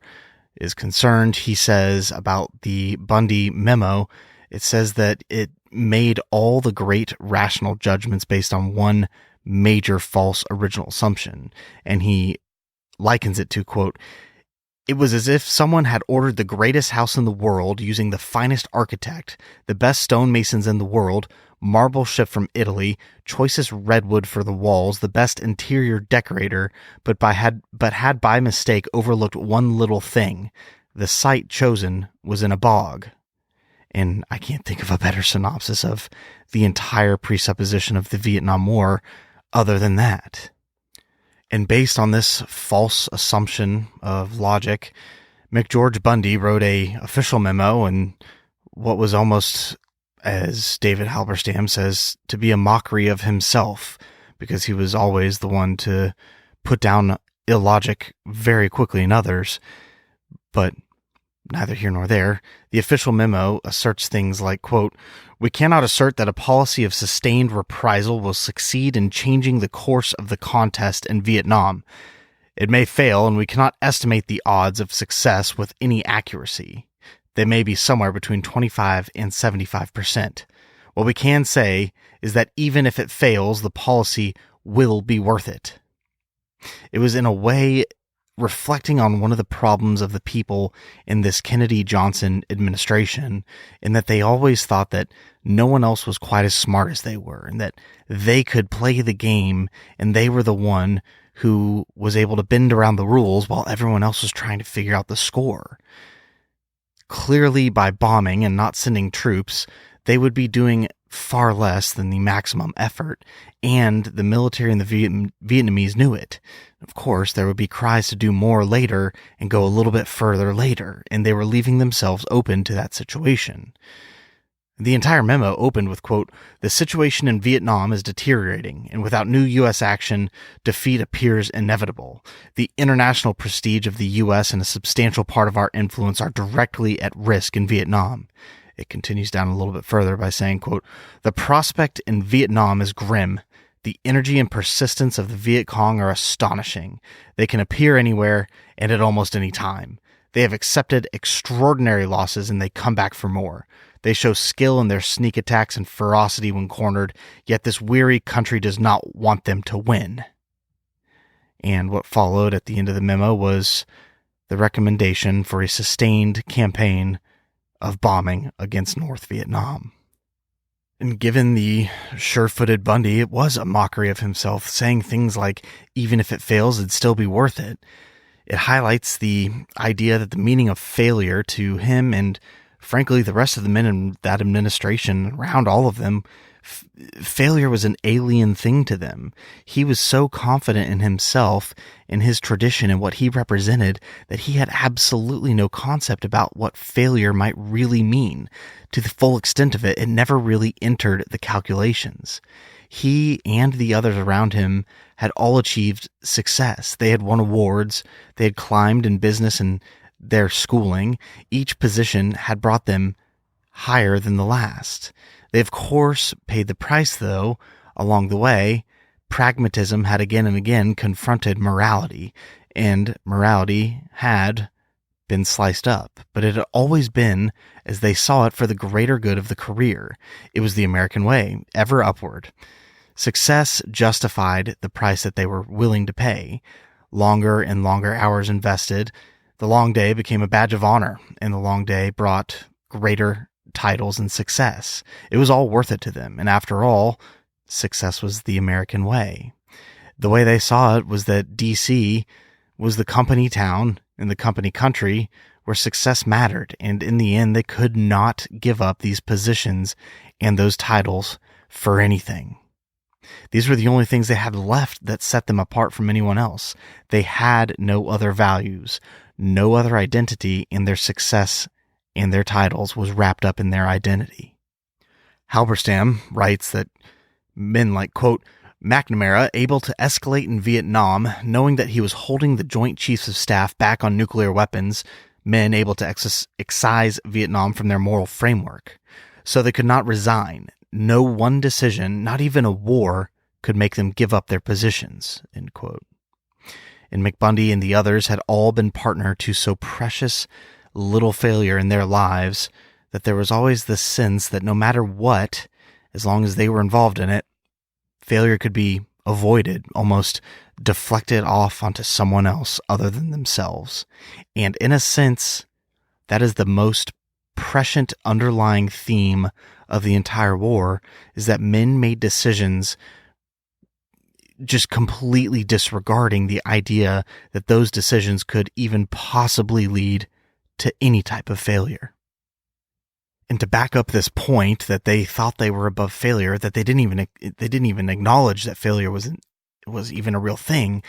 is concerned. He says about the Bundy memo, it says that it made all the great rational judgments based on one major false original assumption. And he likens it to, quote, "It was as if someone had ordered the greatest house in the world using the finest architect, the best stonemasons in the world, marble shipped from Italy, choicest redwood for the walls, the best interior decorator, but had by mistake overlooked one little thing. The site chosen was in a bog." And I can't think of a better synopsis of the entire presupposition of the Vietnam War other than that. And based on this false assumption of logic, McGeorge Bundy wrote a official memo in what was almost, as David Halberstam says, to be a mockery of himself, because he was always the one to put down illogic very quickly in others. But neither here nor there. The official memo asserts things like, quote, "We cannot assert that a policy of sustained reprisal will succeed in changing the course of the contest in Vietnam. It may fail, and we cannot estimate the odds of success with any accuracy. They may be somewhere between 25 and 75%. What we can say is that even if it fails, the policy will be worth it." It was in a way reflecting on one of the problems of the people in this Kennedy-Johnson administration, in that they always thought that no one else was quite as smart as they were, and that they could play the game, and they were the one who was able to bend around the rules while everyone else was trying to figure out the score. Clearly, by bombing and not sending troops, they would be doing far less than the maximum effort, and the military and the Vietnamese knew it. Of course, there would be cries to do more later and go a little bit further later, and they were leaving themselves open to that situation. The entire memo opened with, quote, "The situation in Vietnam is deteriorating, and without new U.S. action, defeat appears inevitable. The international prestige of the U.S. and a substantial part of our influence are directly at risk in Vietnam." It continues down a little bit further by saying, quote, "The prospect in Vietnam is grim. The energy and persistence of the Viet Cong are astonishing. They can appear anywhere and at almost any time. They have accepted extraordinary losses and they come back for more. They show skill in their sneak attacks and ferocity when cornered, yet this weary country does not want them to win." And what followed at the end of the memo was the recommendation for a sustained campaign of bombing against North Vietnam. And given the sure-footed Bundy, it was a mockery of himself, saying things like, even if it fails, it'd still be worth it. It highlights the idea that the meaning of failure to him and, frankly, the rest of the men in that administration, around all of them, failure was an alien thing to them. He was so confident in himself, in his tradition, and what he represented, that he had absolutely no concept about what failure might really mean. To the full extent of it, it never really entered the calculations. He and the others around him had all achieved success. They had won awards. They had climbed in business and their schooling. Each position had brought them higher than the last. They, of course, paid the price, though. Along the way, pragmatism had again and again confronted morality, and morality had been sliced up. But it had always been, as they saw it, for the greater good of the career. It was the American way, ever upward. Success justified the price that they were willing to pay. Longer and longer hours invested, the long day became a badge of honor, and the long day brought greater titles and success. It was all worth it to them, and after all, success was the American way. The way they saw it was that D.C. was the company town and the company country where success mattered, and in the end, they could not give up these positions and those titles for anything. These were the only things they had left that set them apart from anyone else. They had no other values, no other identity, and their success and their titles was wrapped up in their identity. Halberstam writes that men like, quote, "McNamara, able to escalate in Vietnam, knowing that he was holding the Joint Chiefs of Staff back on nuclear weapons, men able to excise Vietnam from their moral framework. So they could not resign. No one decision, not even a war, could make them give up their positions," end quote. And McBundy and the others had all been partner to so precious little failure in their lives that there was always this sense that no matter what, as long as they were involved in it, failure could be avoided, almost deflected off onto someone else other than themselves. And in a sense, that is the most prescient underlying theme of the entire war, is that men made decisions just completely disregarding the idea that those decisions could even possibly lead to any type of failure. And to back up this point that they thought they were above failure, that they didn't even acknowledge that failure was even a real thing,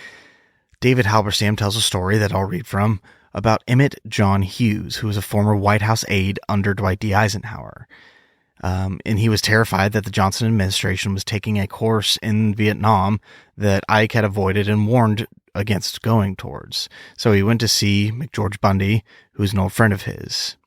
David Halberstam tells a story that I'll read from about Emmett John Hughes, who was a former White House aide under Dwight D. Eisenhower. And he was terrified that the Johnson administration was taking a course in Vietnam that Ike had avoided and warned against going towards. So he went to see McGeorge Bundy, who's an old friend of his.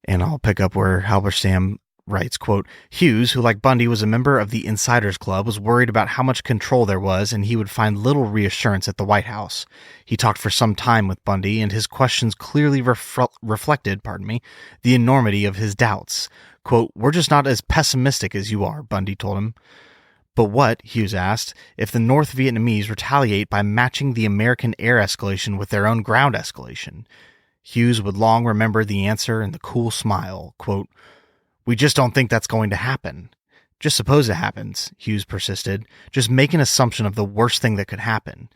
And I'll pick up where Halberstam writes, quote, Hughes, who like Bundy was a member of the Insiders Club, was worried about how much control there was, and he would find little reassurance at the White House. He talked for some time with Bundy, and his questions clearly reflected the enormity of his doubts. Quote, we're just not as pessimistic as you are, Bundy told him. But what, Hughes asked, if the North Vietnamese retaliate by matching the American air escalation with their own ground escalation? Hughes would long remember the answer and the cool smile. Quote, we just don't think that's going to happen. Just suppose it happens, Hughes persisted. Just make an assumption of the worst thing that could happen.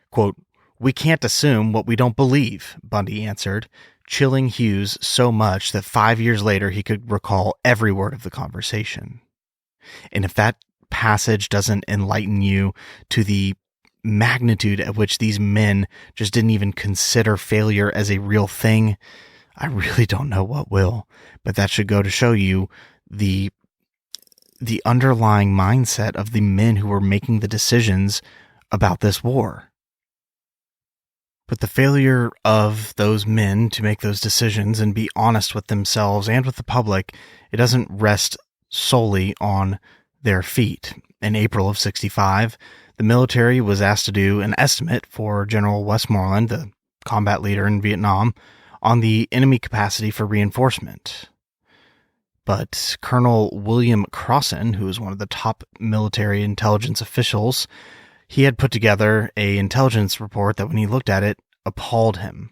Quote, we can't assume what we don't believe, Bundy answered, chilling Hughes so much that 5 years later he could recall every word of the conversation. And if that passage doesn't enlighten you to the magnitude at which these men just didn't even consider failure as a real thing, I really don't know what will. But that should go to show you the underlying mindset of the men who were making the decisions about this war. But the failure of those men to make those decisions and be honest with themselves and with the public, it doesn't rest solely on their feet. In April of 1965, the military was asked to do an estimate for General Westmoreland, the combat leader in Vietnam, on the enemy capacity for reinforcement. But Colonel William Crossan, who was one of the top military intelligence officials, he had put together an intelligence report that when he looked at it, appalled him.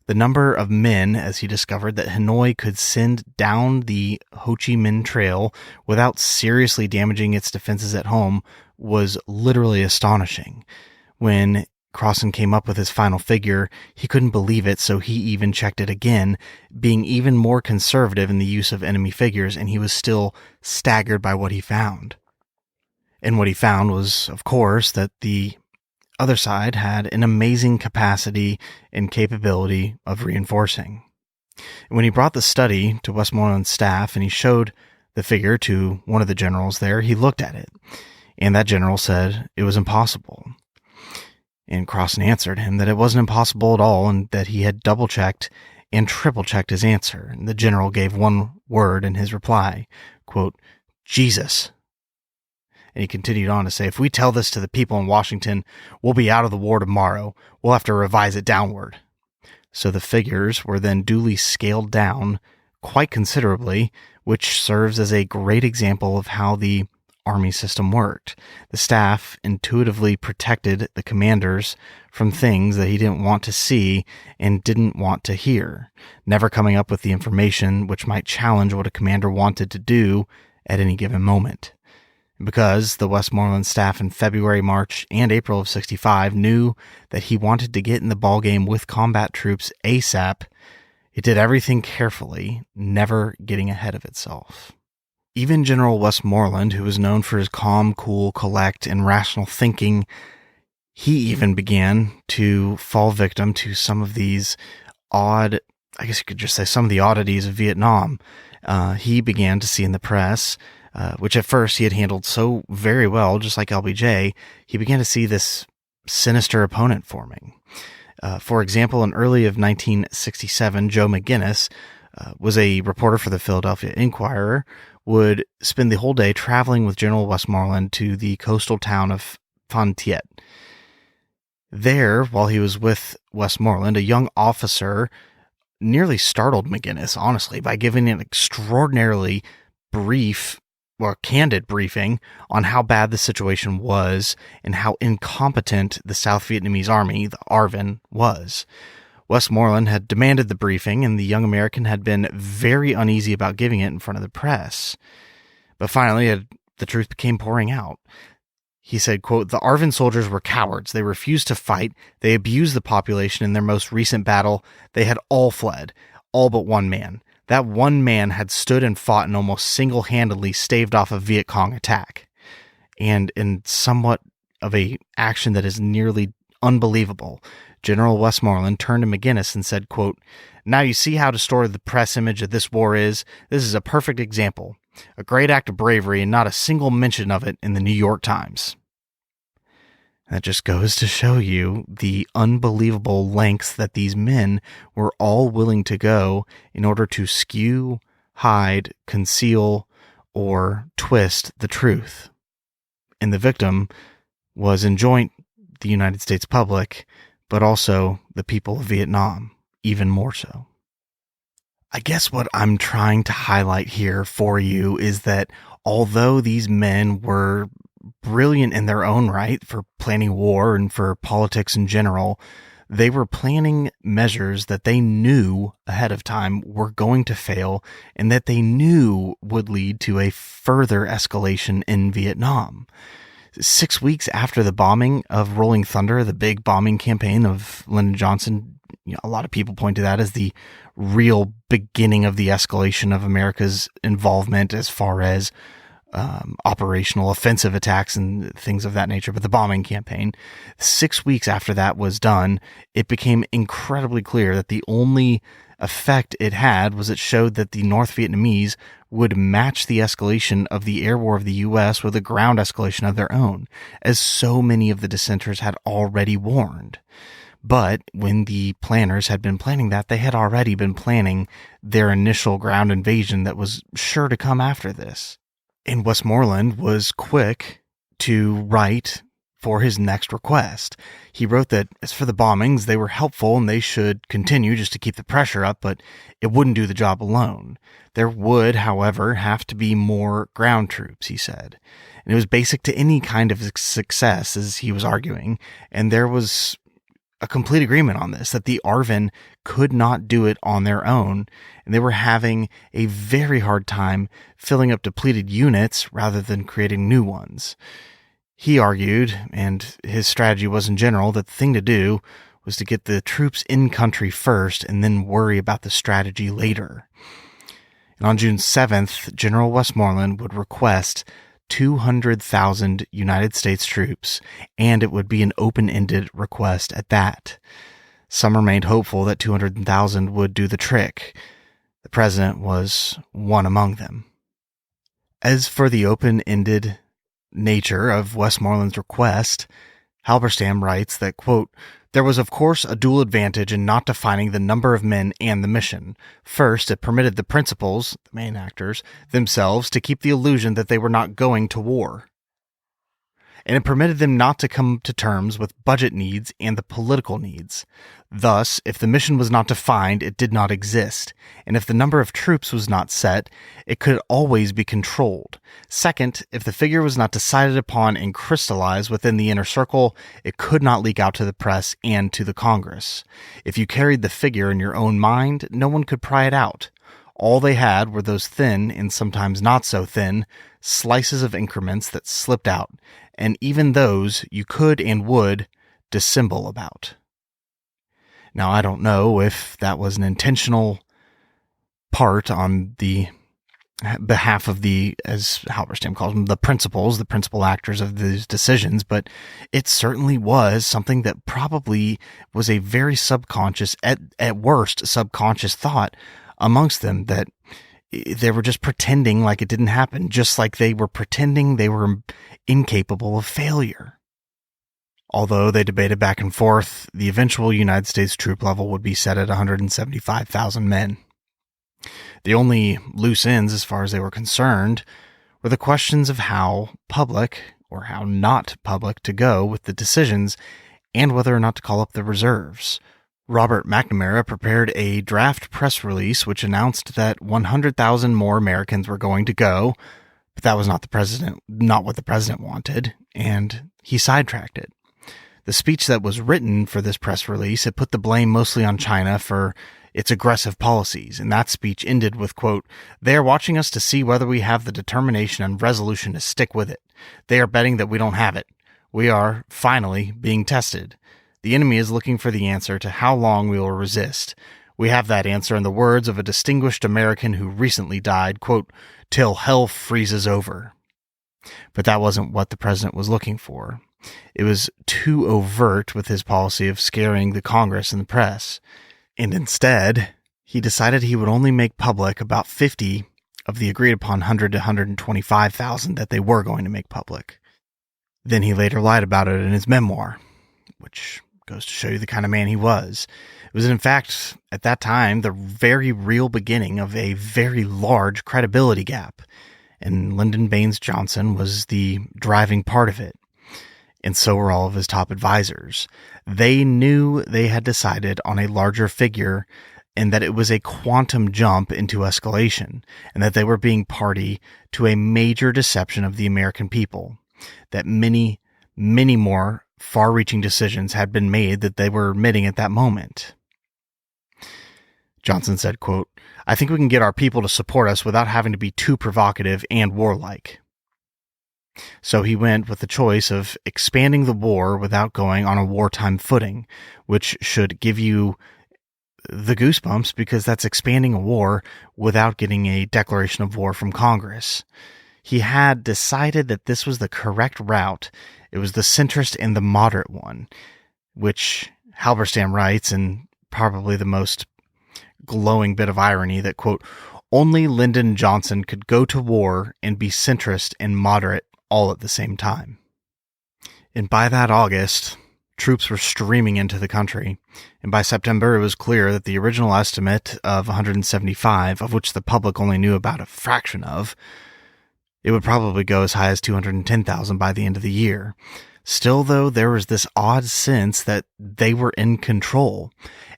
The number of men, as he discovered, that Hanoi could send down the Ho Chi Minh Trail without seriously damaging its defenses at home was literally astonishing. When Crossan came up with his final figure, he couldn't believe it, so he even checked it again, being even more conservative in the use of enemy figures, and he was still staggered by what he found. And what he found was, of course, that the other side had an amazing capacity and capability of reinforcing. And when he brought the study to Westmoreland's staff and he showed the figure to one of the generals there, he looked at it, and that general said it was impossible. And Crossan answered him that it wasn't impossible at all and that he had double-checked and triple-checked his answer. And the general gave one word in his reply, quote, Jesus. And he continued on to say, if we tell this to the people in Washington, we'll be out of the war tomorrow. We'll have to revise it downward. So the figures were then duly scaled down quite considerably, which serves as a great example of how the Army system worked. The staff intuitively protected the commanders from things that he didn't want to see and didn't want to hear, never coming up with the information which might challenge what a commander wanted to do at any given moment. Because the Westmoreland staff in February, March, and April of 1965 knew that he wanted to get in the ballgame with combat troops ASAP, it did everything carefully, never getting ahead of itself. Even General Westmoreland, who was known for his calm, cool, collect, and rational thinking, he even began to fall victim to some of these odd, I guess you could just say some of the oddities of Vietnam. He began to see in the press, which at first he had handled so very well, just like LBJ, he began to see this sinister opponent forming. For example, in early of 1967, Joe McGinnis was a reporter for the Philadelphia Inquirer, would spend the whole day traveling with General Westmoreland to the coastal town of Phan Thiet. There, while he was with Westmoreland, a young officer nearly startled McGinnis, honestly, by giving an extraordinarily brief candid briefing on how bad the situation was and how incompetent the South Vietnamese army, the ARVN, was. Westmoreland had demanded the briefing, and the young American had been very uneasy about giving it in front of the press. But finally, the truth became pouring out. He said, quote, "The ARVN soldiers were cowards. They refused to fight. They abused the population in their most recent battle. They had all fled, all but one man. That one man had stood and fought and almost single-handedly staved off a Viet Cong attack." And in somewhat of a action that is nearly unbelievable, General Westmoreland turned to McGinnis and said, quote, "Now you see how distorted the press image of this war is. This is a perfect example. A great act of bravery and not a single mention of it in the New York Times." That just goes to show you the unbelievable lengths that these men were all willing to go in order to skew, hide, conceal, or twist the truth. And the victim was in joint the United States public, but also the people of Vietnam, even more so. I guess what I'm trying to highlight here for you is that although these men were brilliant in their own right for planning war and for politics in general, they were planning measures that they knew ahead of time were going to fail and that they knew would lead to a further escalation in Vietnam. 6 weeks after the bombing of Rolling Thunder, the big bombing campaign of Lyndon Johnson, a lot of people point to that as the real beginning of the escalation of America's involvement as far as operational offensive attacks and things of that nature. But the bombing campaign, 6 weeks after that was done, it became incredibly clear that the only effect it had was it showed that the North Vietnamese would match the escalation of the air war of the U.S. with a ground escalation of their own, as so many of the dissenters had already warned. But when the planners had been planning that, they had already been planning their initial ground invasion that was sure to come after this. And Westmoreland was quick to write for his next request. He wrote that as for the bombings, they were helpful and they should continue just to keep the pressure up, but it wouldn't do the job alone. There would, however, have to be more ground troops, he said. And it was basic to any kind of success, as he was arguing, and there was a complete agreement on this, that the ARVN could not do it on their own, and they were having a very hard time filling up depleted units rather than creating new ones. He argued, and his strategy was in general, that the thing to do was to get the troops in country first and then worry about the strategy later. And on June 7th, General Westmoreland would request 200,000 United States troops, and it would be an open-ended request at that. Some remained hopeful that 200,000 would do the trick. The president was one among them. As for the open-ended nature of Westmoreland's request, Halberstam writes that, quote, "There was of course a dual advantage in not defining the number of men and the mission. First, it permitted the principals, the main actors, themselves to keep the illusion that they were not going to war. And it permitted them not to come to terms with budget needs and the political needs. Thus, if the mission was not defined, it did not exist, and if the number of troops was not set, it could always be controlled. Second, if the figure was not decided upon and crystallized within the inner circle, it could not leak out to the press and to the Congress. If you carried the figure in your own mind, no one could pry it out. All they had were those thin, and sometimes not so thin, slices of increments that slipped out, and even those you could and would dissemble about." Now, I don't know if that was an intentional part on the behalf of the, as Halberstam calls them, the principals, the principal actors of these decisions, but it certainly was something that probably was a very subconscious, at worst, subconscious thought amongst them, that they were just pretending like it didn't happen, just like they were pretending they were incapable of failure. Although they debated back and forth, the eventual United States troop level would be set at 175,000 men. The only loose ends, as far as they were concerned, were the questions of how public or how not public to go with the decisions and whether or not to call up the reserves. Robert McNamara prepared a draft press release which announced that 100,000 more Americans were going to go, But that was not what the president wanted, and he sidetracked it. The speech that was written for this press release, it put the blame mostly on China for its aggressive policies, and that speech ended with, quote, "They are watching us to see whether we have the determination and resolution to stick with it. They are betting that we don't have it. We are, finally, being tested. The enemy is looking for the answer to how long we will resist. We have that answer in the words of a distinguished American who recently died, quote, till hell freezes over." But that wasn't what the president was looking for. It was too overt with his policy of scaring the Congress and the press. And instead, he decided he would only make public about 50 of the agreed upon 100 to 125,000 that they were going to make public. Then he later lied about it in his memoir, which goes to show you the kind of man he was. It was, in fact, at that time, the very real beginning of a very large credibility gap, and Lyndon Baines Johnson was the driving part of it. And so were all of his top advisors. They knew they had decided on a larger figure and that it was a quantum jump into escalation, and that they were being party to a major deception of the American people, that many, many more far-reaching decisions had been made that they were admitting at that moment. Johnson said, quote, "I think we can get our people to support us without having to be too provocative and warlike." So he went with the choice of expanding the war without going on a wartime footing, which should give you the goosebumps because that's expanding a war without getting a declaration of war from Congress. He had decided that this was the correct route. It was the centrist and the moderate one, which Halberstam writes, and probably the most glowing bit of irony, that, quote, "Only Lyndon Johnson could go to war and be centrist and moderate all at the same time." And by that August, troops were streaming into the country, and by September it was clear that the original estimate of 175, of which the public only knew about a fraction of, it would probably go as high as 210,000 by the end of the year. Still, though, there was this odd sense that they were in control,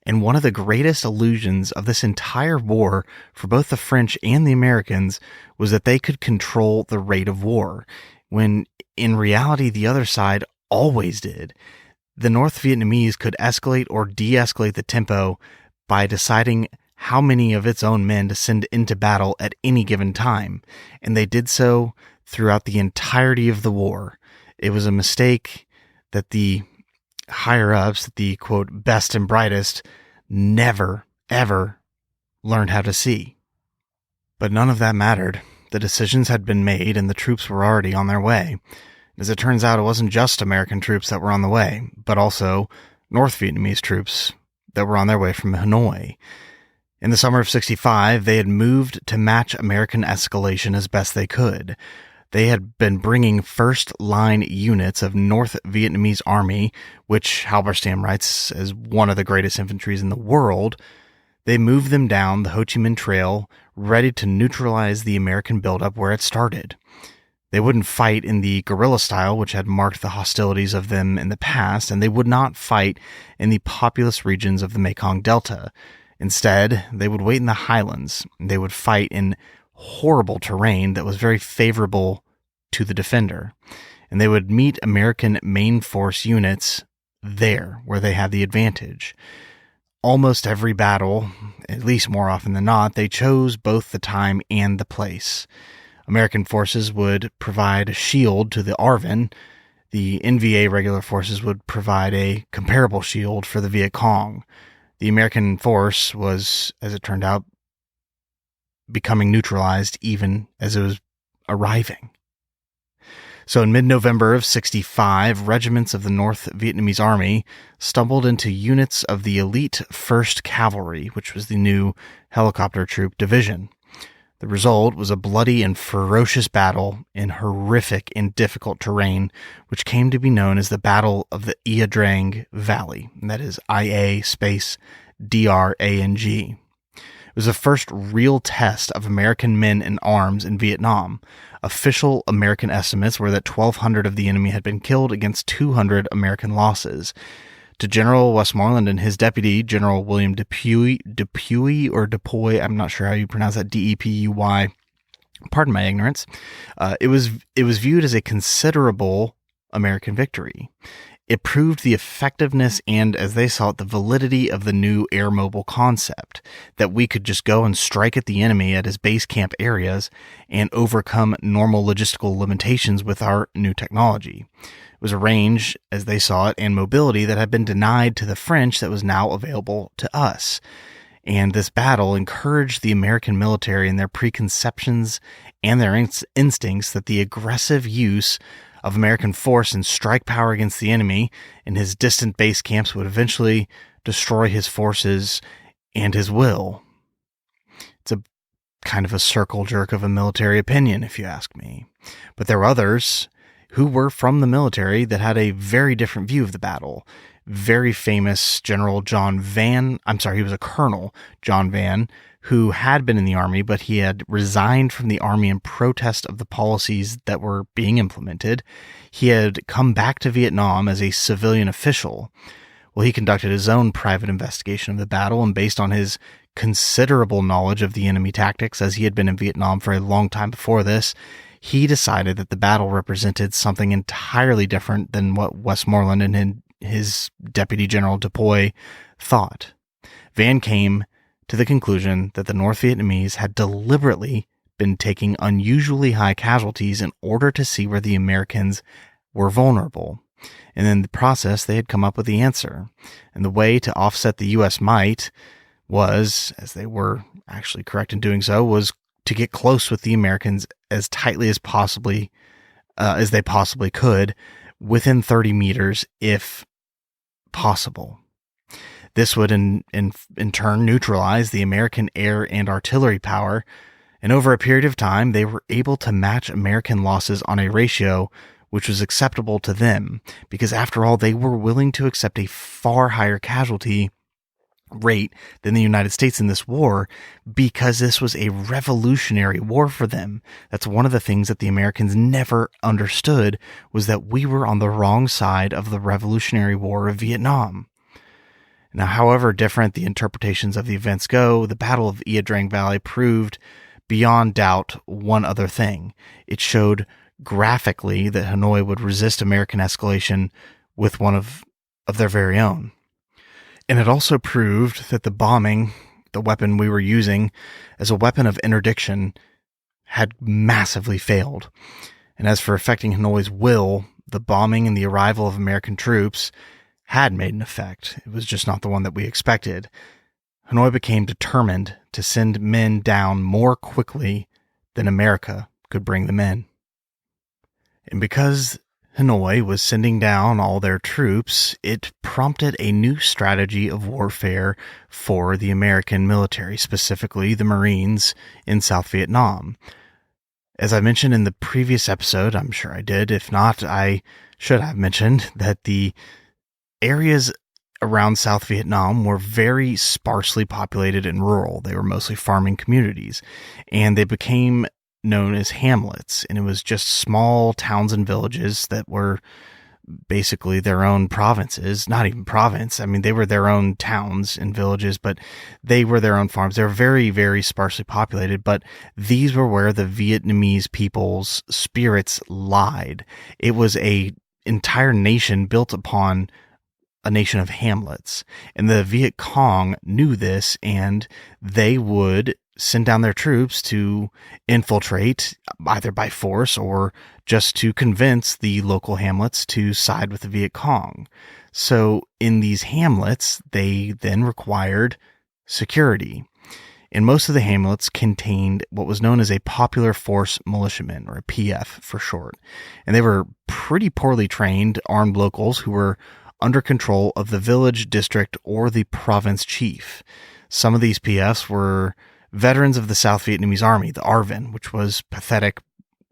and one of the greatest illusions of this entire war for both the French and the Americans was that they could control the rate of war, when in reality the other side always did. The North Vietnamese could escalate or de-escalate the tempo by deciding how many of its own men to send into battle at any given time, and they did so throughout the entirety of the war. It was a mistake that the higher-ups, the, quote, best and brightest, never, ever learned how to see. But none of that mattered. The decisions had been made, and the troops were already on their way. As it turns out, it wasn't just American troops that were on the way, but also North Vietnamese troops that were on their way from Hanoi. In the summer of '65, they had moved to match American escalation as best they could. They had been bringing first-line units of North Vietnamese Army, which Halberstam writes as one of the greatest infantries in the world. They moved them down the Ho Chi Minh Trail, ready to neutralize the American buildup where it started. They wouldn't fight in the guerrilla style, which had marked the hostilities of them in the past, and they would not fight in the populous regions of the Mekong Delta. Instead, they would wait in the highlands. They would fight in horrible terrain that was very favorable to the defender, and they would meet American main force units there where they had the advantage. Almost every battle, at least more often than not, they chose both the time and the place. American forces would provide a shield to the ARVN. The NVA regular forces would provide a comparable shield for the Viet Cong. The American force was, as it turned out, becoming neutralized even as it was arriving. So in mid-November of '65, regiments of the North Vietnamese Army stumbled into units of the elite 1st Cavalry, which was the new helicopter troop division. The result was a bloody and ferocious battle in horrific and difficult terrain, which came to be known as the Battle of the Ia Drang Valley. And that is IA-DRANG. It was the first real test of American men in arms in Vietnam. Official American estimates were that 1,200 of the enemy had been killed against 200 American losses. To General Westmoreland and his deputy, General William Dupuy, I'm not sure how you pronounce that, DEPUY, pardon my ignorance, it was viewed as a considerable American victory. It proved the effectiveness and, as they saw it, the validity of the new air mobile concept, that we could just go and strike at the enemy at his base camp areas and overcome normal logistical limitations with our new technology. It was a range, as they saw it, and mobility that had been denied to the French that was now available to us. And this battle encouraged the American military in their preconceptions and their instincts that the aggressive use of American force and strike power against the enemy in his distant base camps would eventually destroy his forces and his will. It's a kind of a circle jerk of a military opinion, if you ask me. But there were others who were from the military that had a very different view of the battle. Very famous General John Van, he was a Colonel, John Van, who had been in the Army, but he had resigned from the Army in protest of the policies that were being implemented. He had come back to Vietnam as a civilian official. Well, he conducted his own private investigation of the battle, and based on his considerable knowledge of the enemy tactics, as he had been in Vietnam for a long time before this, he decided that the battle represented something entirely different than what Westmoreland and his Deputy General Dupuy thought. Van came to the conclusion that the North Vietnamese had deliberately been taking unusually high casualties in order to see where the Americans were vulnerable. And in the process, they had come up with the answer. And the way to offset the U.S. might was, as they were actually correct in doing so, was to get close with the Americans as tightly as they possibly could, within 30 meters, if possible. This would in turn neutralize the American air and artillery power, and over a period of time, they were able to match American losses on a ratio which was acceptable to them, because after all, they were willing to accept a far higher casualty rate than the United States in this war, because this was a revolutionary war for them. That's one of the things that the Americans never understood, was that we were on the wrong side of the Revolutionary War of Vietnam. Now, however different the interpretations of the events go, the Battle of Ia Drang Valley proved beyond doubt one other thing. It showed graphically that Hanoi would resist American escalation with one of their very own. And it also proved that the bombing, the weapon we were using as a weapon of interdiction, had massively failed. And as for affecting Hanoi's will, the bombing and the arrival of American troops had made an effect. It was just not the one that we expected. Hanoi became determined to send men down more quickly than America could bring them in. And because Hanoi was sending down all their troops, it prompted a new strategy of warfare for the American military, specifically the Marines in South Vietnam. As I mentioned in the previous episode, I'm sure I did. If not, I should have mentioned that the areas around South Vietnam were very sparsely populated and rural. They were mostly farming communities, and they became known as hamlets, and it was just small towns and villages that were basically their own provinces. Not even province. I mean, they were their own towns and villages, but they were their own farms. They were very, very sparsely populated, but these were where the Vietnamese people's spirits lied. It was a entire nation built upon a nation of hamlets, and the Viet Cong knew this, and they would send down their troops to infiltrate either by force or just to convince the local hamlets to side with the Viet Cong. So in these hamlets, they then required security. And most of the hamlets contained what was known as a Popular Force Militiamen, or a PF for short. And they were pretty poorly trained armed locals who were under control of the village, district, or the province chief. Some of these PFs were veterans of the South Vietnamese Army, the ARVN, which was pathetic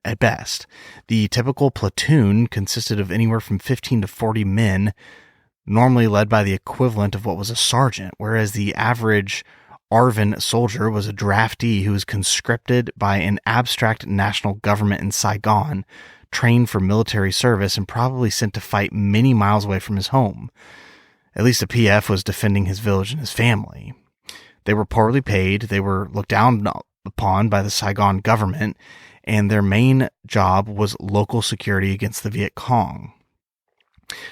at best. The typical platoon consisted of anywhere from 15 to 40 men, normally led by the equivalent of what was a sergeant, whereas the average ARVN soldier was a draftee who was conscripted by an abstract national government in Saigon, trained for military service, and probably sent to fight many miles away from his home. At least a PF was defending his village and his family. They were poorly paid, they were looked down upon by the Saigon government, and their main job was local security against the Viet Cong.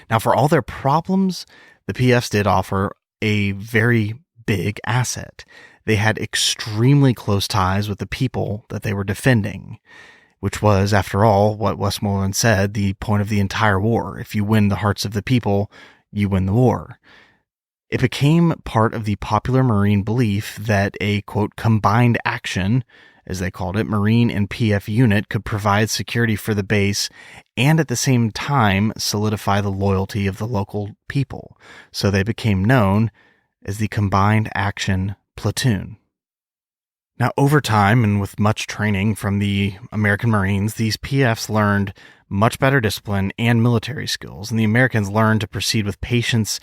Now, for all their problems, the PFs did offer a very big asset. They had extremely close ties with the people that they were defending, which was, after all, what Westmoreland said, the point of the entire war. If you win the hearts of the people, you win the war. It became part of the popular Marine belief that a, quote, combined action, as they called it, Marine and PF unit could provide security for the base and at the same time solidify the loyalty of the local people. So they became known as the Combined Action Platoon. Now, over time and with much training from the American Marines, these PFs learned much better discipline and military skills, and the Americans learned to proceed with patience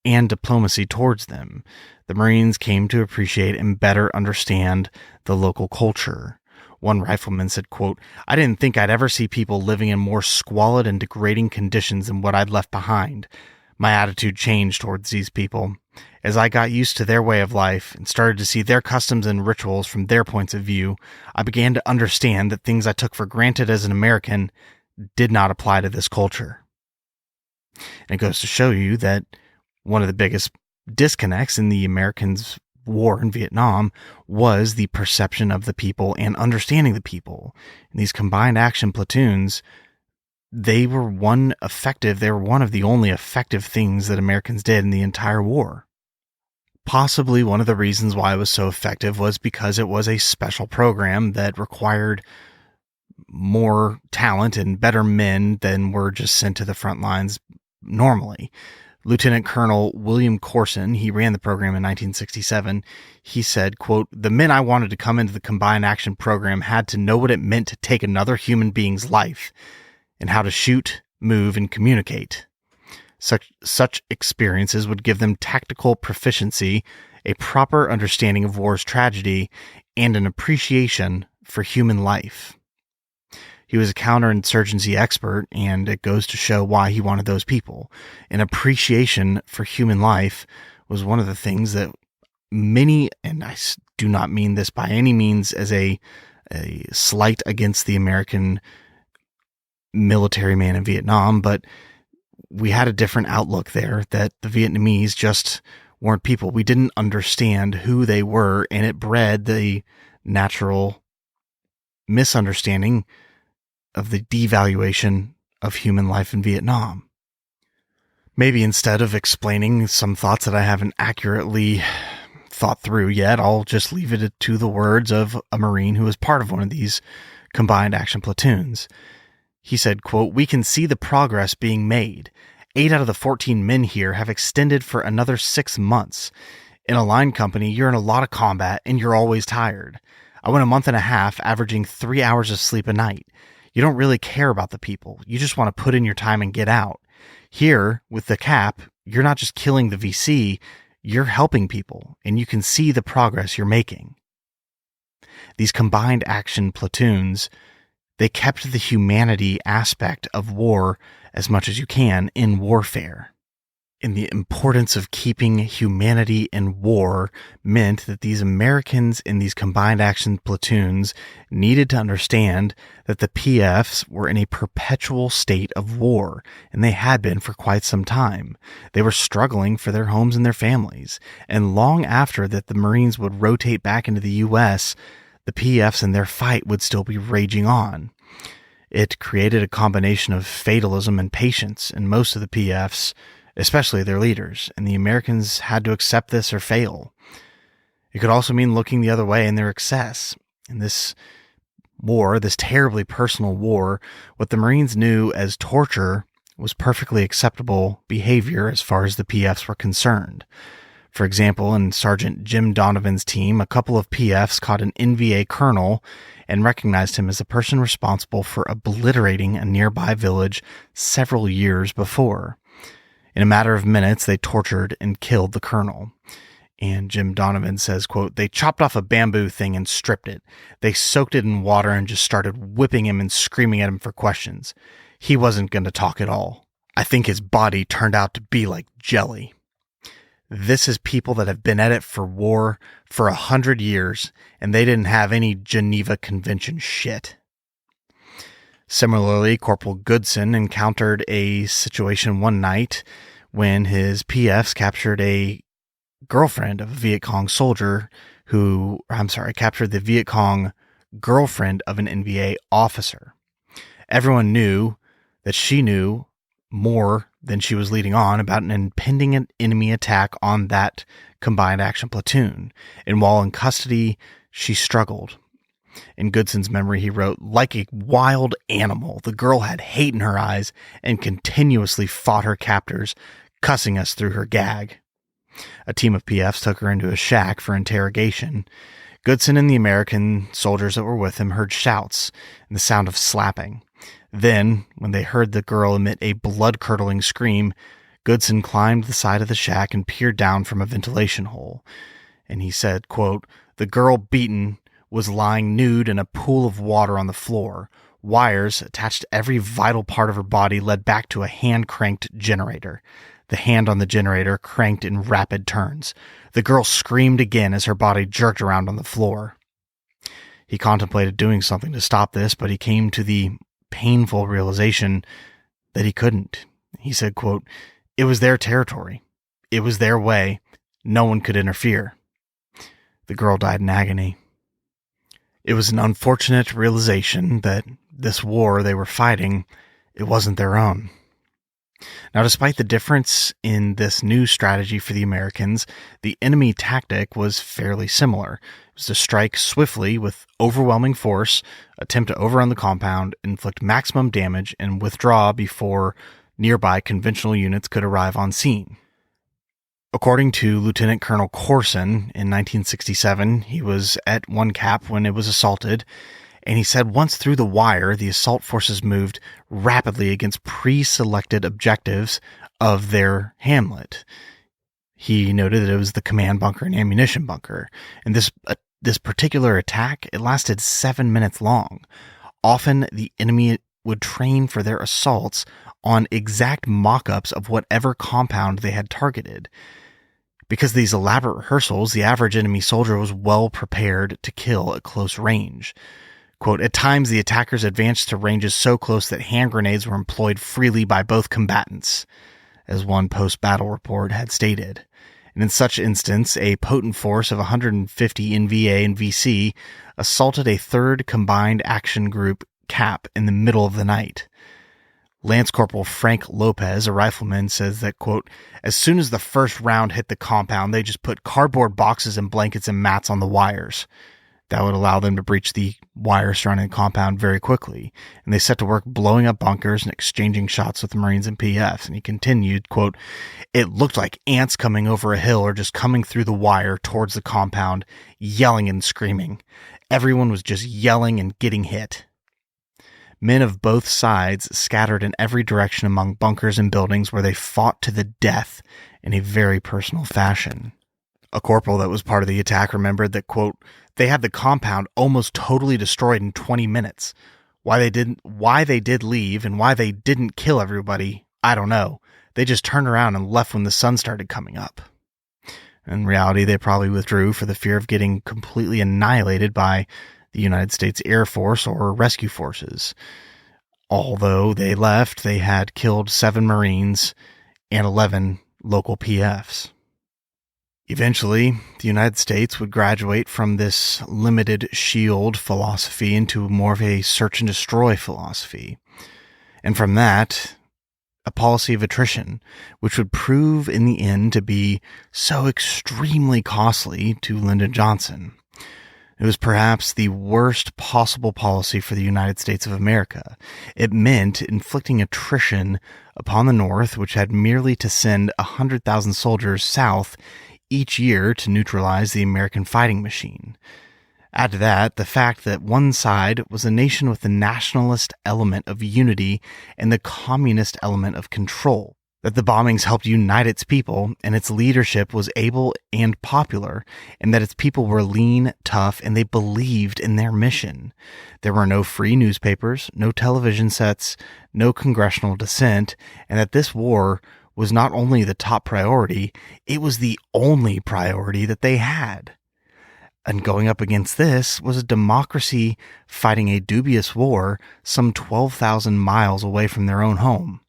and diplomacy towards them. The Marines came to appreciate and better understand the local culture. One rifleman said, quote, "I didn't think I'd ever see people living in more squalid and degrading conditions than what I'd left behind. My attitude changed towards these people. As I got used to their way of life and started to see their customs and rituals from their points of view, I began to understand that things I took for granted as an American did not apply to this culture." And it goes to show you that one of the biggest disconnects in the Americans' war in Vietnam was the perception of the people and understanding the people. And these combined action platoons, they were one of the only effective things that Americans did in the entire war. Possibly one of the reasons why it was so effective was because it was a special program that required more talent and better men than were just sent to the front lines normally. Lieutenant Colonel William Corson, he ran the program in 1967. He said, quote, "The men I wanted to come into the Combined Action Program had to know what it meant to take another human being's life and how to shoot, move, and communicate. Such experiences would give them tactical proficiency, a proper understanding of war's tragedy, and an appreciation for human life." He was a counterinsurgency expert, and it goes to show why he wanted those people. An appreciation for human life was one of the things that many, and I do not mean this by any means as a slight against the American military man in Vietnam, but we had a different outlook there, that the Vietnamese just weren't people. We didn't understand who they were, and it bred the natural misunderstanding of the devaluation of human life in Vietnam. Maybe instead of explaining some thoughts that I haven't accurately thought through yet, I'll just leave it to the words of a Marine who was part of one of these combined action platoons. He said, quote, "We can see the progress being made. 8 out of the 14 men here have extended for another 6 months. In a line company, you're in a lot of combat and you're always tired. I went a month and a half, averaging 3 hours of sleep a night. You don't really care about the people. You just want to put in your time and get out. Here, with the CAP, you're not just killing the VC, you're helping people, and you can see the progress you're making." These combined action platoons, they kept the humanity aspect of war as much as you can in warfare. And the importance of keeping humanity in war meant that these Americans in these combined action platoons needed to understand that the PFs were in a perpetual state of war, and they had been for quite some time. They were struggling for their homes and their families, and long after that the Marines would rotate back into the U.S., the PFs and their fight would still be raging on. It created a combination of fatalism and patience in most of the PFs, especially their leaders, and the Americans had to accept this or fail. It could also mean looking the other way in their excess. In this war, this terribly personal war, what the Marines knew as torture was perfectly acceptable behavior as far as the PFs were concerned. For example, in Sergeant Jim Donovan's team, a couple of PFs caught an NVA colonel and recognized him as the person responsible for obliterating a nearby village several years before. In a matter of minutes, they tortured and killed the colonel. And Jim Donovan says, quote, "They chopped off a bamboo thing and stripped it. They soaked it in water and just started whipping him and screaming at him for questions. He wasn't going to talk at all. I think his body turned out to be like jelly." This is people that have been at it for war for 100 years, and they didn't have any Geneva Convention shit. Similarly, Corporal Goodson encountered a situation one night when his PFs captured a girlfriend of a Viet Cong soldier captured the Viet Cong girlfriend of an NVA officer. Everyone knew that she knew more than she was leading on about an impending enemy attack on that combined action platoon. And while in custody, she struggled. In Goodson's memory, he wrote, "Like a wild animal, the girl had hate in her eyes and continuously fought her captors, cussing us through her gag." A team of PFs took her into a shack for interrogation. Goodson and the American soldiers that were with him heard shouts and the sound of slapping. Then, when they heard the girl emit a blood-curdling scream, Goodson climbed the side of the shack and peered down from a ventilation hole. And he said, quote, "The girl beaten was lying nude in a pool of water on the floor. Wires attached to every vital part of her body led back to a hand-cranked generator. The hand on the generator cranked in rapid turns. The girl screamed again as her body jerked around on the floor." He contemplated doing something to stop this, but he came to the painful realization that he couldn't. He said, quote, "It was their territory. It was their way. No one could interfere." The girl died in agony. It was an unfortunate realization that this war they were fighting, it wasn't their own. Now, despite the difference in this new strategy for the Americans, the enemy tactic was fairly similar. It was to strike swiftly with overwhelming force, attempt to overrun the compound, inflict maximum damage, and withdraw before nearby conventional units could arrive on scene. According to Lieutenant Colonel Corson, in 1967, he was at One Cap when it was assaulted, and he said once through the wire, the assault forces moved rapidly against pre-selected objectives of their hamlet. He noted that it was the command bunker and ammunition bunker, and this particular attack, it lasted 7 minutes long. Often, the enemy would train for their assaults on exact mock-ups of whatever compound they had targeted. Because of these elaborate rehearsals, the average enemy soldier was well prepared to kill at close range. Quote, "At times, the attackers advanced to ranges so close that hand grenades were employed freely by both combatants," as one post-battle report had stated. And in such instance, a potent force of 150 NVA and VC assaulted a 3rd Combined Action Group CAP in the middle of the night. Lance Corporal Frank Lopez, a rifleman, says that, quote, "As soon as the first round hit the compound, they just put cardboard boxes and blankets and mats on the wires. That would allow them to breach the wire surrounding the compound very quickly. And they set to work blowing up bunkers and exchanging shots with the Marines and PFs." And he continued, quote, "It looked like ants coming over a hill or just coming through the wire towards the compound, yelling and screaming. Everyone was just yelling and getting hit. Men of both sides scattered in every direction among bunkers and buildings where they fought to the death in a very personal fashion." A corporal that was part of the attack remembered that, quote, "They had the compound almost totally destroyed in 20 minutes. Why they did leave and why they didn't kill everybody, I don't know. They just turned around and left when the sun started coming up." In reality, they probably withdrew for the fear of getting completely annihilated by the United States Air Force or rescue forces. Although they left, they had killed 7 Marines and 11 local PFs. Eventually, the United States would graduate from this limited shield philosophy into more of a search and destroy philosophy. And from that, a policy of attrition, which would prove in the end to be so extremely costly to Lyndon Johnson. It was perhaps the worst possible policy for the United States of America. It meant inflicting attrition upon the North, which had merely to send 100,000 soldiers south each year to neutralize the American fighting machine. Add to that the fact that one side was a nation with the nationalist element of unity and the communist element of control, that the bombings helped unite its people and its leadership was able and popular, and that its people were lean, tough, and they believed in their mission. There were no free newspapers, no television sets, no congressional dissent, and that this war was not only the top priority, it was the only priority that they had. And going up against this was a democracy fighting a dubious war some 12,000 miles away from their own home.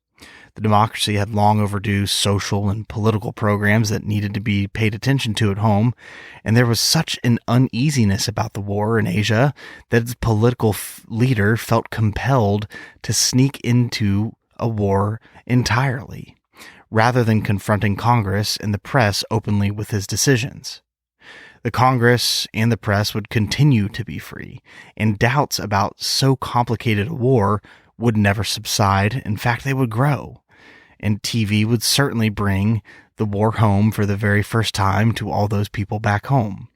The democracy had long overdue social and political programs that needed to be paid attention to at home, and there was such an uneasiness about the war in Asia that its political leader felt compelled to sneak into a war entirely, rather than confronting Congress and the press openly with his decisions. The Congress and the press would continue to be free, and doubts about so complicated a war would never subside. In fact, they would grow. And TV would certainly bring the war home for the very first time to all those people back home.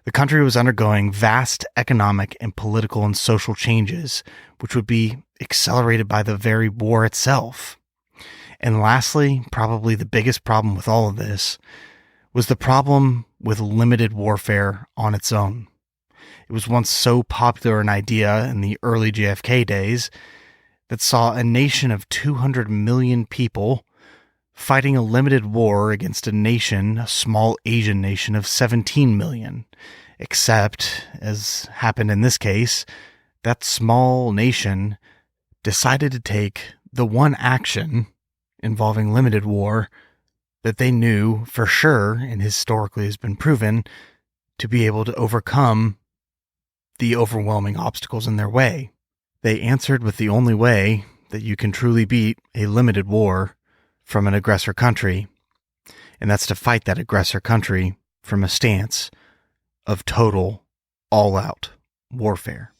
The country was undergoing vast economic and political and social changes, which would be accelerated by the very war itself. And lastly, probably the biggest problem with all of this, was the problem with limited warfare on its own. It was once so popular an idea in the early JFK days that saw a nation of 200 million people fighting a limited war against a small Asian nation of 17 million. Except, as happened in this case, that small nation decided to take the one action involving limited war that they knew for sure, and historically has been proven, to be able to overcome the overwhelming obstacles in their way. They answered with the only way that you can truly beat a limited war from an aggressor country, and that's to fight that aggressor country from a stance of total, all-out warfare.